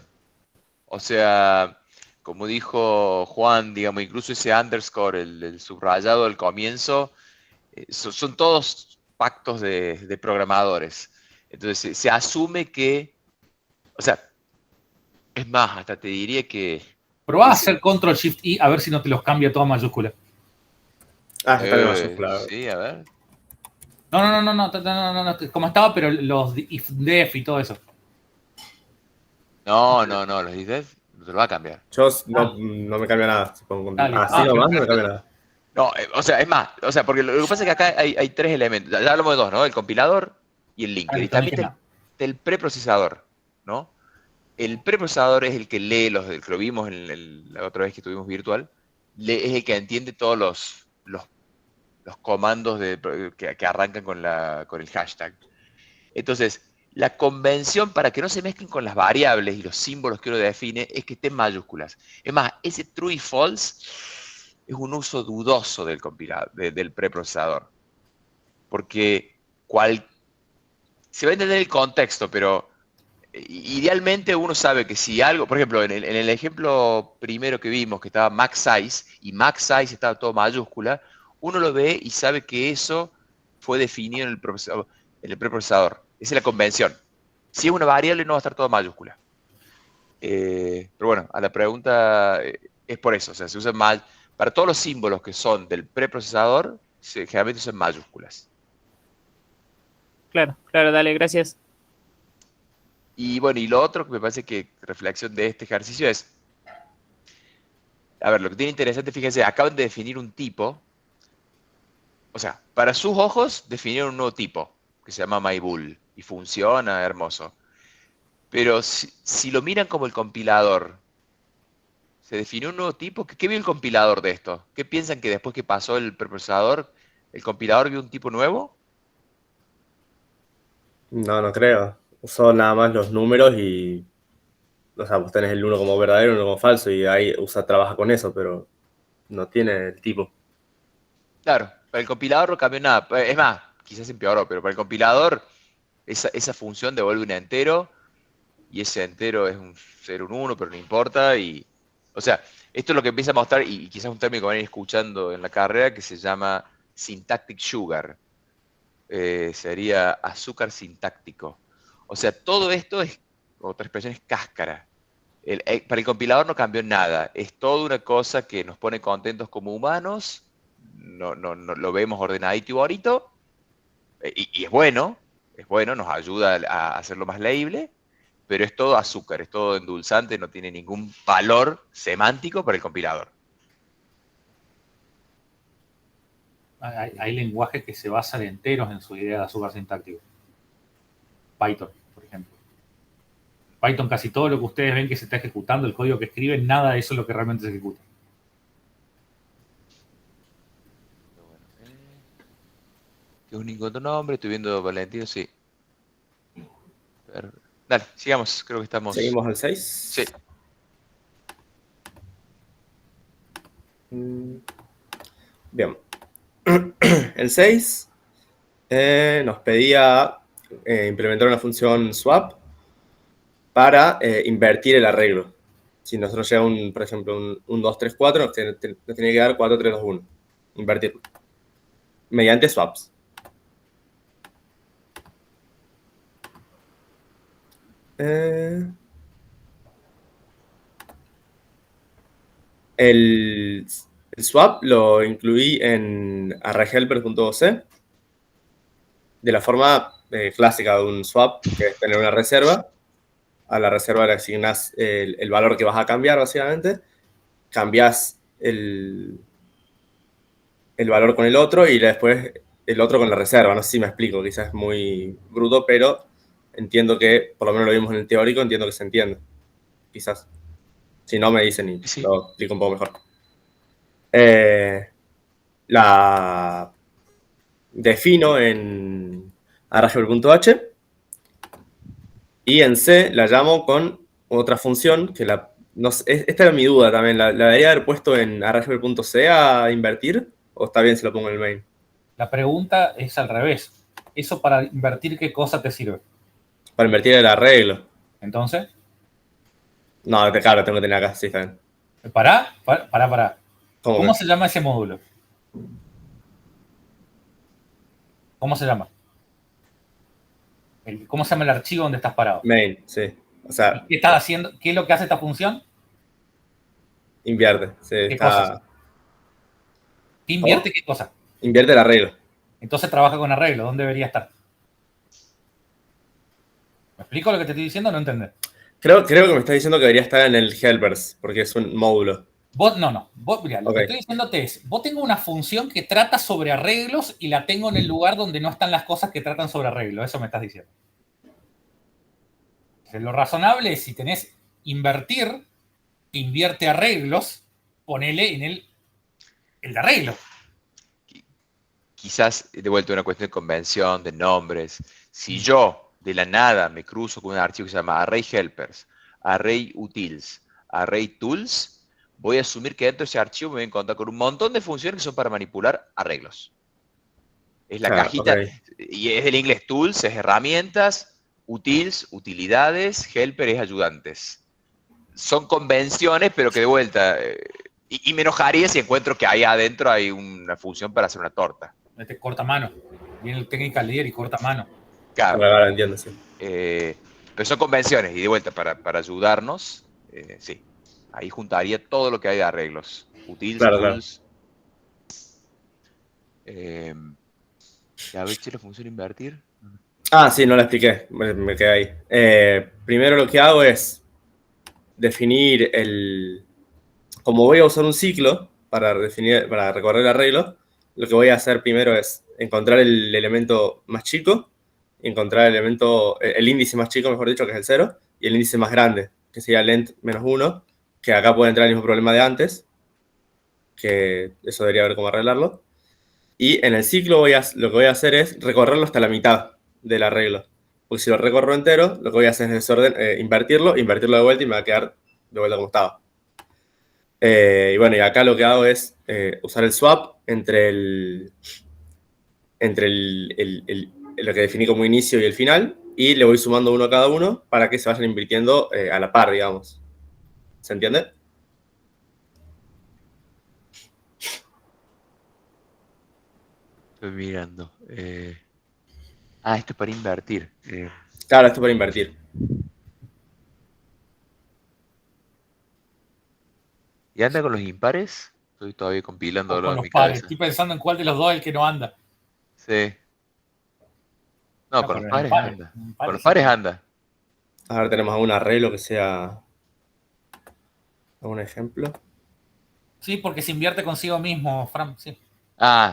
O sea, como dijo Juan, digamos, incluso ese underscore, el subrayado al comienzo, son todos pactos de programadores. Entonces se asume que, o sea, es más, hasta te diría que... Probá a hacer Control Shift I a ver si no te los cambia todo a mayúscula. Ah, está en mayúscula. Sí, a ver. No, como estaba, pero los ifdef y todo eso. No, los ifdef no te lo va a cambiar. Yo no me cambia nada. Así nomás no me cambia nada. No, o sea, es más, o sea, porque lo que pasa es que acá hay 3 elementos. Ya hablamos de 2, ¿no? El compilador y el linker. Y también está el preprocesador, ¿no? El preprocesador es el que lee que lo vimos la otra vez que estuvimos virtual, es el que entiende todos los comandos que arrancan con el hashtag. Entonces, la convención para que no se mezclen con las variables y los símbolos que uno define es que esté en mayúsculas. Es más, ese true y false es un uso dudoso del compilador, del preprocesador. Porque se va a entender el contexto, pero idealmente uno sabe que si algo, por ejemplo, en el ejemplo primero que vimos, que estaba max size, y max size estaba todo mayúscula, uno lo ve y sabe que eso fue definido en el preprocesador. Esa es la convención. Si es una variable, no va a estar todo mayúscula. Pero bueno, a la pregunta es por eso. O sea, se usa mal. Para todos los símbolos que son del preprocesador, generalmente usan mayúsculas. Claro, dale, gracias. Y bueno, y lo otro que me parece que reflexión de este ejercicio es, a ver, lo que tiene interesante, fíjense, acaban de definir un tipo, o sea, para sus ojos definieron un nuevo tipo, que se llama MyBull, y funciona, hermoso. Pero si lo miran como el compilador, se definió un nuevo tipo, ¿qué vio el compilador de esto? ¿Qué piensan que después que pasó el preprocesador, el compilador vio un tipo nuevo? No creo. Usó nada más los números y... O sea, vos tenés el uno como verdadero y el uno como falso y ahí trabaja con eso, pero no tiene el tipo. Claro, para el compilador no cambió nada. Es más, quizás empeoró, pero para el compilador esa función devuelve un entero y ese entero es un 0, un 1, pero no importa. O sea, esto es lo que empieza a mostrar, y quizás un término que van a ir escuchando en la carrera, que se llama syntactic sugar. Sería azúcar sintáctico. O sea, todo esto es, otra expresión, es cáscara. Para el compilador no cambió nada. Es toda una cosa que nos pone contentos como humanos. No lo vemos ordenadito y bonito. Y es bueno, nos ayuda a hacerlo más leíble. Pero es todo azúcar, es todo endulzante, no tiene ningún valor semántico para el compilador. Hay lenguajes que se basan enteros en su idea de azúcar sintáctico. Python, por ejemplo. Python, casi todo lo que ustedes ven que se está ejecutando, el código que escriben, nada de eso es lo que realmente se ejecuta. ¿Qué un otro nombre? Estoy viendo Valentino, sí. Dale, sigamos, creo que estamos... ¿Seguimos al 6? Sí. Bien. El 6 nos pedía implementar una función swap para invertir el arreglo. Si nosotros llega por ejemplo, un 2, 3, 4, nos tiene que dar 4, 3, 2, 1. Invertirlo. Mediante swaps. El swap lo incluí en arrayhelper.oc de la forma clásica de un swap, que es tener una reserva. A la reserva le asignas el valor que vas a cambiar, básicamente. Cambias el valor con el otro y después el otro con la reserva. No sé si me explico, quizás es muy bruto, pero entiendo que, por lo menos lo vimos en el teórico, entiendo que se entiende. Quizás. Si no, me dicen y sí, lo explico un poco mejor. La defino en arrayhelper.h y en C la llamo con otra función que esta era mi duda también. ¿La debería haber puesto en arrayhelper.c a invertir o está bien si lo pongo en el main? La pregunta es al revés. ¿Eso para invertir qué cosa te sirve? Para invertir el arreglo. ¿Entonces? No, claro, tengo que tener acá, sí, está bien. Pará. ¿Cómo se llama ese módulo? ¿Cómo se llama? ¿Cómo se llama el archivo donde estás parado? Main, sí. O sea, ¿Qué estás haciendo? ¿Qué es lo que hace esta función? Invierte, sí. ¿Qué cosa? ¿Qué invierte qué cosa? Invierte el arreglo. Entonces trabaja con arreglo. ¿Dónde debería estar? ¿Me explico lo que te estoy diciendo o no entendés? Creo que me estás diciendo que debería estar en el helpers, porque es un módulo. Mirá, lo que estoy diciéndote es, vos tengo una función que trata sobre arreglos y la tengo en el lugar donde no están las cosas que tratan sobre arreglos. Eso me estás diciendo. Lo razonable es, si tenés invertir, invierte arreglos, ponele en el de arreglo. Quizás, de vuelta, una cuestión de convención, de nombres. Si yo de la nada me cruzo con un archivo que se llama array helpers, array utils, array tools, voy a asumir que dentro de ese archivo me voy a encontrar con un montón de funciones que son para manipular arreglos. Es la cajita, y es del inglés tools, es herramientas, utils, utilidades, helper es ayudantes. Son convenciones, pero que de vuelta, y me enojaría si encuentro que ahí adentro hay una función para hacer una torta. Este corta mano. Viene el technical leader y corta mano. Claro. Ahora entiendo, sí. Pero son convenciones, y de vuelta, para ayudarnos, sí. Ahí juntaría todo lo que hay de arreglos. Utils, Claro, tools. A ver, la función invertir. Ah, sí, no la expliqué, me quedé ahí. Primero lo que hago es definir como voy a usar un ciclo para recorrer el arreglo, lo que voy a hacer primero es encontrar el elemento más chico, encontrar el índice más chico, mejor dicho, que es el 0, y el índice más grande, que sería length -1, que acá puede entrar el mismo problema de antes, que eso debería ver cómo arreglarlo. Y en el ciclo lo que voy a hacer es recorrerlo hasta la mitad del arreglo. Porque si lo recorro entero, lo que voy a hacer es invertirlo de vuelta y me va a quedar de vuelta como estaba. Y bueno, y acá lo que hago es usar el swap entre lo que definí como inicio y el final, y le voy sumando uno a cada uno para que se vayan invirtiendo a la par, digamos. ¿Se entiende? Estoy mirando. Esto es para invertir. Claro, esto para invertir. ¿Y anda con los impares? Estoy todavía compilándolo Con en los mi pares. cabeza. Estoy pensando en cuál de los dos es el que no anda. Sí. No, No, con los pero pares impares, anda. impares Con los sí. pares anda. Ahora tenemos algún arreglo que sea... ¿Algún ejemplo? Sí, porque se invierte consigo mismo, Fran. Sí.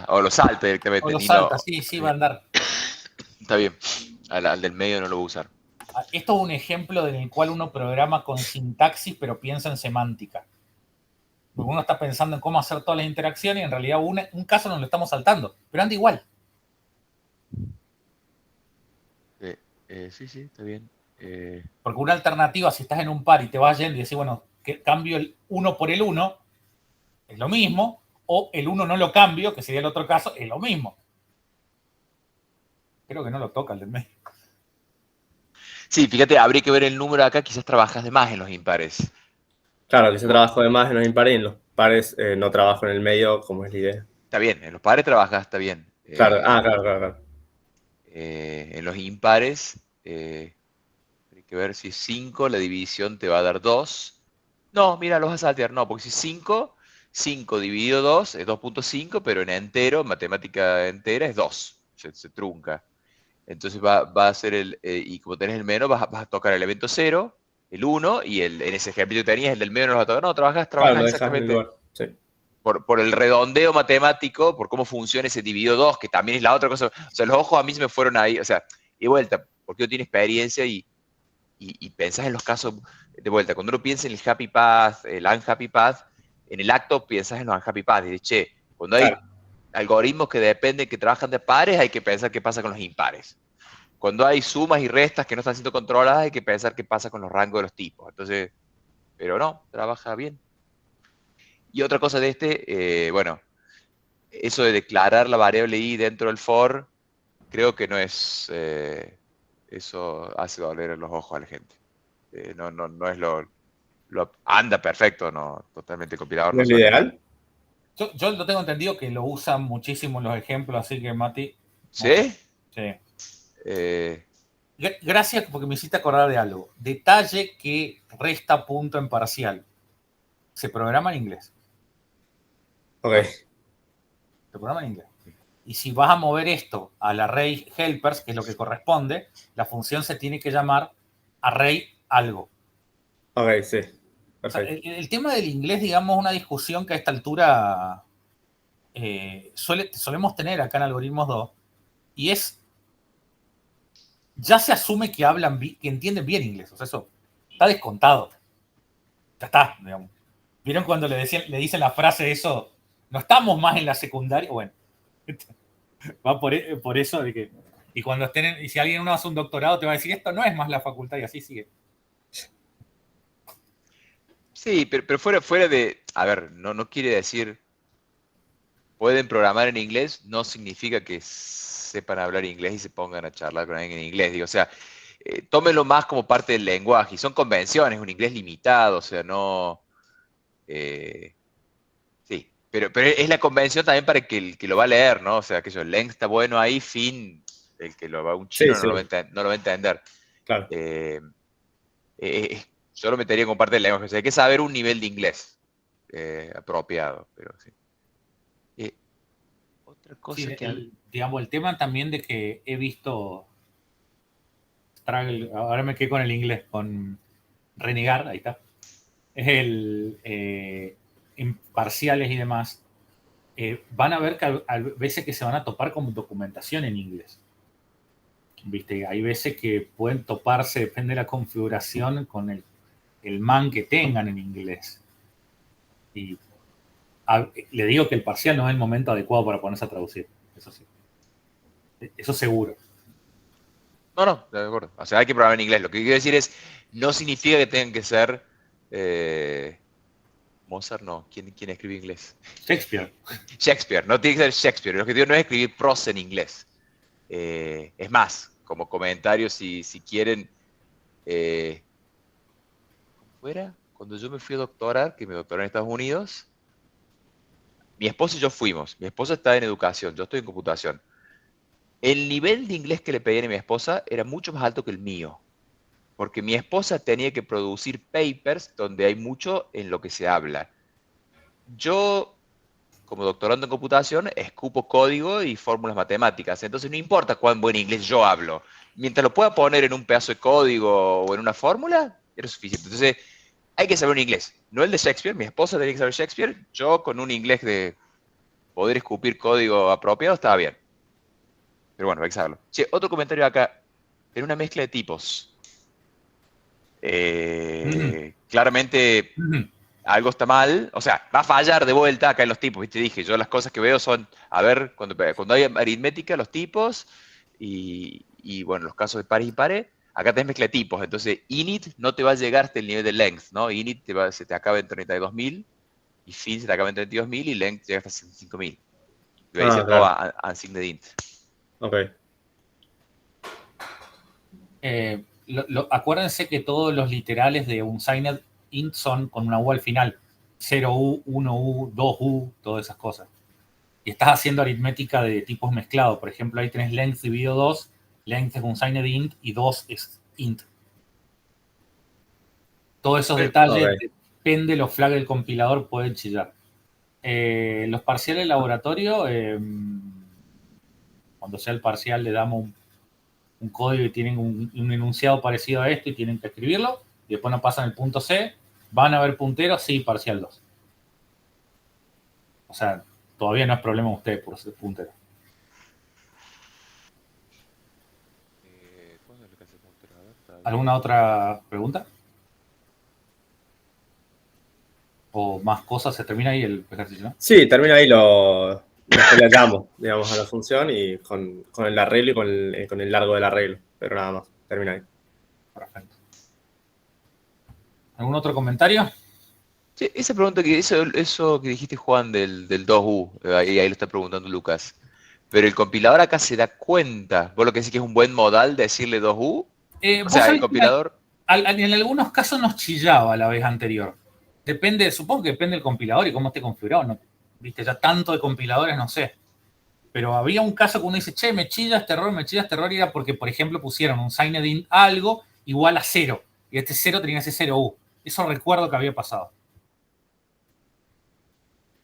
O lo salta directamente. O lo ni salta, no. sí, va a andar. Está bien. Al del medio no lo voy a usar. Esto es un ejemplo en el cual uno programa con sintaxis, pero piensa en semántica. Porque uno está pensando en cómo hacer todas las interacciones y en realidad un caso nos lo estamos saltando, pero anda igual. Sí, está bien. Porque una alternativa, si estás en un par y te vas yendo y decís, bueno, que cambio el 1 por el 1, es lo mismo, o el 1 no lo cambio, que sería el otro caso, es lo mismo. Creo que no lo toca el del medio. Sí, fíjate, habría que ver el número acá, quizás trabajas de más en los impares. Claro, que se trabajo de más en los impares y en los pares no trabajo en el medio, como es la idea. Está bien, en los pares trabajas, está bien. Claro, claro. En los impares, hay que ver si es 5, la división te va a dar 2. No, mira, los vas a saltear, no, porque si es 5, 5 dividido 2 es 2.5, pero en entero, matemática entera, es 2. Se trunca. Entonces va a ser y como tenés el menos, vas a tocar el elemento 0, el 1, y en ese ejemplo que tenías, el del medio no lo vas a tocar. No, trabajas Claro, exactamente sí. por el redondeo matemático, por cómo funciona ese dividido 2, que también es la otra cosa. O sea, los ojos a mí se me fueron ahí, o sea, y vuelta, porque yo tiene experiencia y pensás en los casos de vuelta. Cuando uno piensa en el happy path, el unhappy path, en el acto piensas en los unhappy path. Y dices, cuando hay algoritmos que dependen, que trabajan de pares, hay que pensar qué pasa con los impares. Cuando hay sumas y restas que no están siendo controladas, hay que pensar qué pasa con los rangos de los tipos. Entonces, pero no, trabaja bien. Y otra cosa de bueno, eso de declarar la variable i dentro del for, creo que no es, eso hace doler los ojos a la gente. No es lo anda perfecto, no, totalmente compilador. ¿No es lo ideal? Yo lo tengo entendido que lo usan muchísimo en los ejemplos, así que Mati. ¿Sí? Sí. Gracias porque me hiciste acordar de algo. Detalle que resta punto en parcial. Se programa en inglés. Ok. Se programa en inglés. Y si vas a mover esto al array helpers, que es lo que corresponde, la función se tiene que llamar array algo. Ok, sí. Perfecto. O sea, el tema del inglés, digamos, una discusión que a esta altura solemos tener acá en Algoritmos 2, y es, ya se asume que que entienden bien inglés, o sea, eso está descontado. Ya está, digamos. ¿Vieron cuando le dicen la frase eso? No estamos más en la secundaria. Bueno, va por eso de que. Y cuando y si alguien uno hace un doctorado, te va a decir, esto no es más la facultad, y así sigue. Sí, pero fuera de. A ver, no quiere decir. Pueden programar en inglés, no significa que sepan hablar inglés y se pongan a charlar con alguien en inglés. Digo, o sea, tómenlo más como parte del lenguaje. Y son convenciones, un inglés limitado, o sea, no. Sí, Pero es la convención también para el que lo va a leer, ¿no? O sea, que length está bueno ahí, fin, el que lo va un chino Sí, no, no lo va a entender. Claro. Yo lo metería como parte del lenguaje. O sea, hay que saber un nivel de inglés apropiado, pero sí. Otra cosa Sí, que... digamos, el tema también de que he visto ahora me quedé con el inglés, con renegar, ahí está. Es en parciales y demás. Van a ver que a veces que se van a topar con documentación en inglés. ¿Viste? Hay veces que pueden toparse, depende de la configuración, con el man que tengan en inglés. Y le digo que el parcial no es el momento adecuado para ponerse a traducir. Eso sí. Eso seguro. No, de acuerdo. O sea, hay que probar en inglés. Lo que quiero decir es, no significa que tengan que ser... Mozart no. ¿Quién escribe inglés? Shakespeare. Shakespeare. No tiene que ser Shakespeare. El objetivo no es escribir prosa en inglés. Es más, como comentario, si quieren... ¿Cómo fuera? Cuando yo me fui a doctorar, que me doctoré en Estados Unidos, mi esposa y yo fuimos. Mi esposa está en educación, yo estoy en computación. El nivel de inglés que le pedían a mi esposa era mucho más alto que el mío. Porque mi esposa tenía que producir papers donde hay mucho en lo que se habla. Yo, como doctorando en computación, escupo código y fórmulas matemáticas. Entonces no importa cuán buen inglés yo hablo. Mientras lo pueda poner en un pedazo de código o en una fórmula, era suficiente. Entonces hay que saber un inglés. No el de Shakespeare, mi esposa tenía que saber Shakespeare. Yo con un inglés de poder escupir código apropiado estaba bien. Pero bueno, hay que saberlo. Che, otro comentario acá. En una mezcla de tipos. Claramente algo está mal. O sea, va a fallar de vuelta acá en los tipos. ¿Viste? Dije, yo las cosas que veo son, a ver, cuando hay aritmética, los tipos y bueno, los casos de pares y pares. Acá tenés mezcla de tipos. Entonces, init no te va a llegar hasta el nivel de length, ¿no? Init se te acaba en 32.000 y fin se te acaba en 32.000 y length llega hasta 5.000. Y va diciendo claro. unsigned int. Ok. Acuérdense que todos los literales de unsigned int son con una U al final. 0U, 1U, 2U, todas esas cosas. Y estás haciendo aritmética de tipos mezclados. Por ejemplo, ahí tenés length dividido 2, length es unsigned int y 2 es int. Todos esos detalles, depende de los flags del compilador, pueden chillar. Los parciales de laboratorio, cuando sea el parcial le damos un código y tienen un enunciado parecido a esto y tienen que escribirlo, y después nos pasan el punto C, van a ver punteros, sí, parcial 2. O sea, todavía no es problema de ustedes por ser puntero. ¿Alguna otra pregunta? ¿O más cosas? ¿Se termina ahí el ejercicio, no? Sí, termina ahí lo llamo, digamos, a la función y con el arreglo y con el largo del arreglo. Pero nada más, termina ahí. Perfecto. ¿Algún otro comentario? Sí, esa pregunta eso que dijiste, Juan, del 2U, ahí lo está preguntando Lucas. Pero el compilador acá se da cuenta. ¿Vos lo que decís que es un buen modal decirle 2U? O sea, el compilador... En algunos casos nos chillaba la vez anterior. Depende, supongo que depende del compilador y cómo esté configurado. ¿No? Viste, ya tanto de compiladores, no sé. Pero había un caso que uno dice, che, me chilla este error, y era porque, por ejemplo, pusieron un signed int algo igual a 0. Y este 0 tenía ese 0U. Eso recuerdo que había pasado.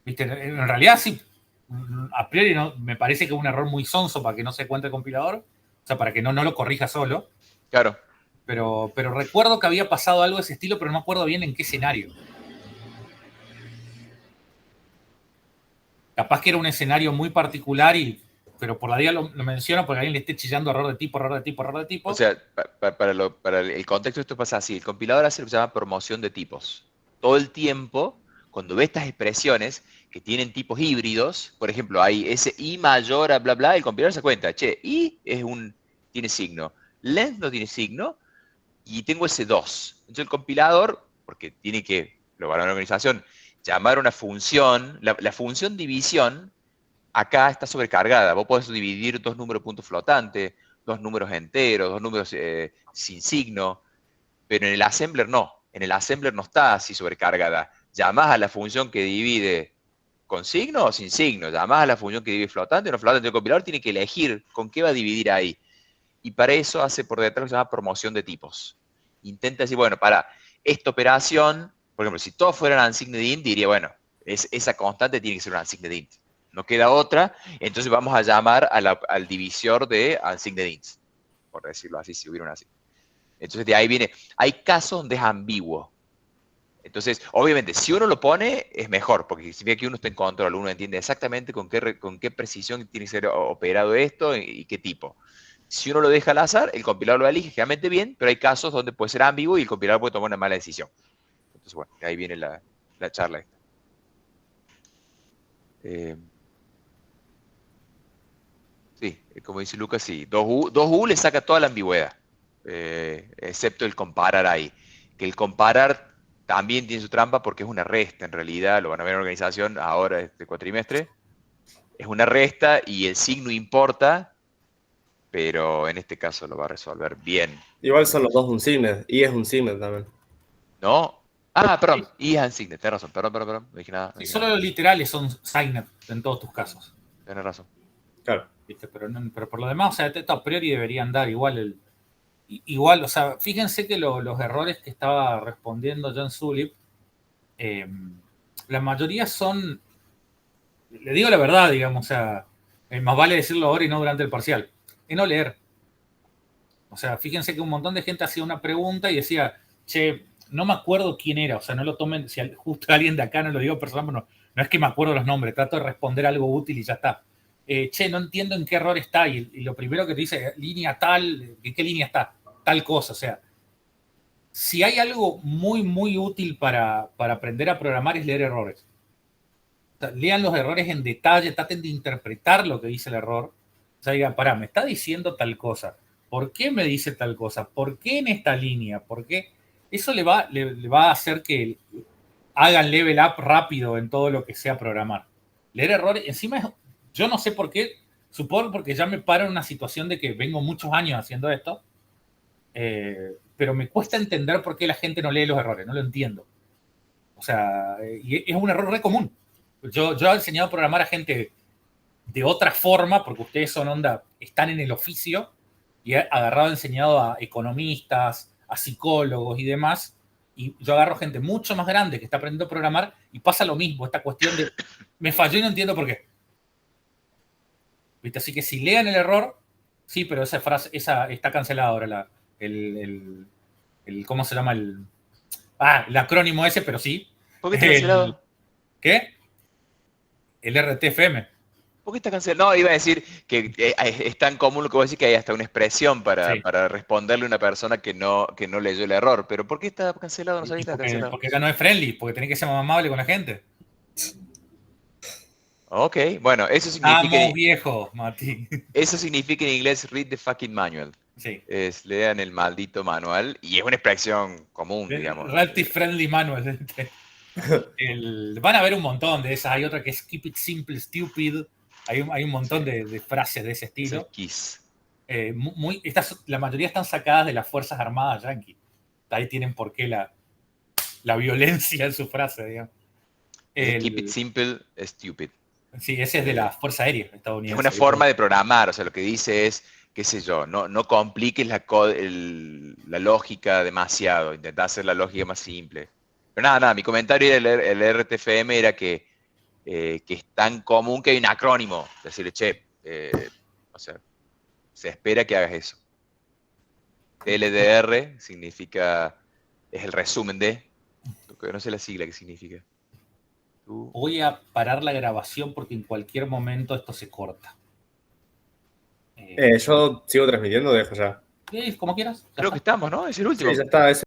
Viste, en realidad sí, a priori no, me parece que es un error muy sonso para que no se dé cuenta el compilador. O sea, para que no lo corrija solo. Claro. Pero recuerdo que había pasado algo de ese estilo, pero no me acuerdo bien en qué escenario. Capaz que era un escenario muy particular, pero por la día lo menciono porque a alguien le esté chillando error de tipo. O sea, para el contexto esto pasa así. El compilador hace lo que se llama promoción de tipos. Todo el tiempo, cuando ve estas expresiones que tienen tipos híbridos, por ejemplo, hay ese i mayor a bla bla, el compilador se cuenta, che, i tiene signo, length no tiene signo, y tengo ese 2. Entonces el compilador, porque tiene que, lo va a la organización, llamar una función, la función división, acá está sobrecargada. Vos podés dividir dos números punto flotante, dos números enteros, dos números sin signo, pero en el assembler no. En el assembler no está así sobrecargada. Llamás a la función que divide con signo o sin signo. Llamás a la función que divide flotante o no flotante. El compilador tiene que elegir con qué va a dividir ahí. Y para eso hace por detrás lo que se llama promoción de tipos. Intenta decir, bueno, para esta operación, por ejemplo, si todos fueran unsigned int, diría, bueno, esa constante tiene que ser un unsigned int. No queda otra, entonces vamos a llamar al divisor de unsigned ints, por decirlo así, si hubiera una así. Entonces de ahí viene, hay casos donde es ambiguo. Entonces, obviamente, si uno lo pone, es mejor, porque significa que uno está en control, uno entiende exactamente con qué precisión tiene que ser operado esto y qué tipo. Si uno lo deja al azar, el compilador lo elige generalmente bien, pero hay casos donde puede ser ambiguo y el compilador puede tomar una mala decisión. Entonces, bueno, de ahí viene la charla esta. Sí, como dice Lucas, sí. 2U le saca toda la ambigüedad, excepto el comparar ahí. Que el comparar también tiene su trampa porque es una resta, en realidad, lo van a ver en organización ahora, este cuatrimestre. Es una resta y el signo importa, pero en este caso lo va a resolver bien. Igual son los dos unsigned, y es unsigned también. ¿No? Ah, perdón, y es unsigned, tenés razón, perdón, no dije nada. Sí, solo los literales son signed en todos tus casos. Tenés razón. Claro. ¿Viste? Pero por lo demás, o sea, a priori deberían dar igual, o sea, fíjense que los errores que estaba respondiendo John Sulip, la mayoría son, le digo la verdad, digamos, o sea, más vale decirlo ahora y no durante el parcial, es no leer. O sea, fíjense que un montón de gente hacía una pregunta y decía, che, no me acuerdo quién era, o sea, no lo tomen, si justo alguien de acá no lo digo personal, no es que me acuerdo los nombres, trato de responder algo útil y ya está. Che, no entiendo en qué error está, y lo primero que te dice, línea tal, ¿en qué línea está? Tal cosa, o sea, si hay algo muy, muy útil para aprender a programar es leer errores. O sea, lean los errores en detalle, traten de interpretar lo que dice el error. O sea, digan, pará, me está diciendo tal cosa, ¿por qué me dice tal cosa? ¿Por qué en esta línea? ¿Por qué? Eso le va a hacer que hagan level up rápido en todo lo que sea programar. Leer errores, encima yo no sé por qué, supongo porque ya me paro en una situación de que vengo muchos años haciendo esto, pero me cuesta entender por qué la gente no lee los errores, no lo entiendo. O sea, y es un error re común. Yo he enseñado a programar a gente de otra forma, porque ustedes están en el oficio, y he enseñado a economistas, a psicólogos y demás, y yo agarro gente mucho más grande que está aprendiendo a programar y pasa lo mismo, esta cuestión de me falló y no entiendo por qué. ¿Viste? Así que si lean el error, sí, pero esa frase está cancelada ahora, ¿cómo se llama? El acrónimo ese, pero sí. ¿Por qué está cancelado? ¿Qué? El RTFM. ¿Por qué está cancelado? No, iba a decir que es tan común lo que voy a decir que hay hasta una expresión para responderle a una persona que no leyó el error. Pero ¿por qué está cancelado? No sabía que está cancelado. Porque ya no es friendly, porque tenés que ser más amable con la gente. Ok, bueno, eso significa... Estamos viejos, Mati. Eso significa en inglés read the fucking manual. Sí. Lean el maldito manual. Y es una expresión común, digamos. Relative friendly manual. Van a haber un montón de esas. Hay otra que es keep it simple, stupid. Hay un montón de frases de ese estilo. Kiss. La mayoría están sacadas de las Fuerzas Armadas yanqui. Ahí tienen por qué la violencia en su frase, digamos. Keep it simple, stupid. Sí, ese es de la Fuerza Aérea estadounidense. Es una forma de programar, o sea, lo que dice es, qué sé yo, no compliques la lógica demasiado, intentá hacer la lógica más simple. Pero nada, mi comentario el RTFM era que es tan común que hay un acrónimo, decirle, che, o sea, se espera que hagas eso. LDR significa, es el resumen de, no sé la sigla que significa. Voy a parar la grabación porque en cualquier momento esto se corta. Yo sigo transmitiendo, dejo ya. Como quieras. Creo que estamos, ¿no? Es el último. Sí, ya está.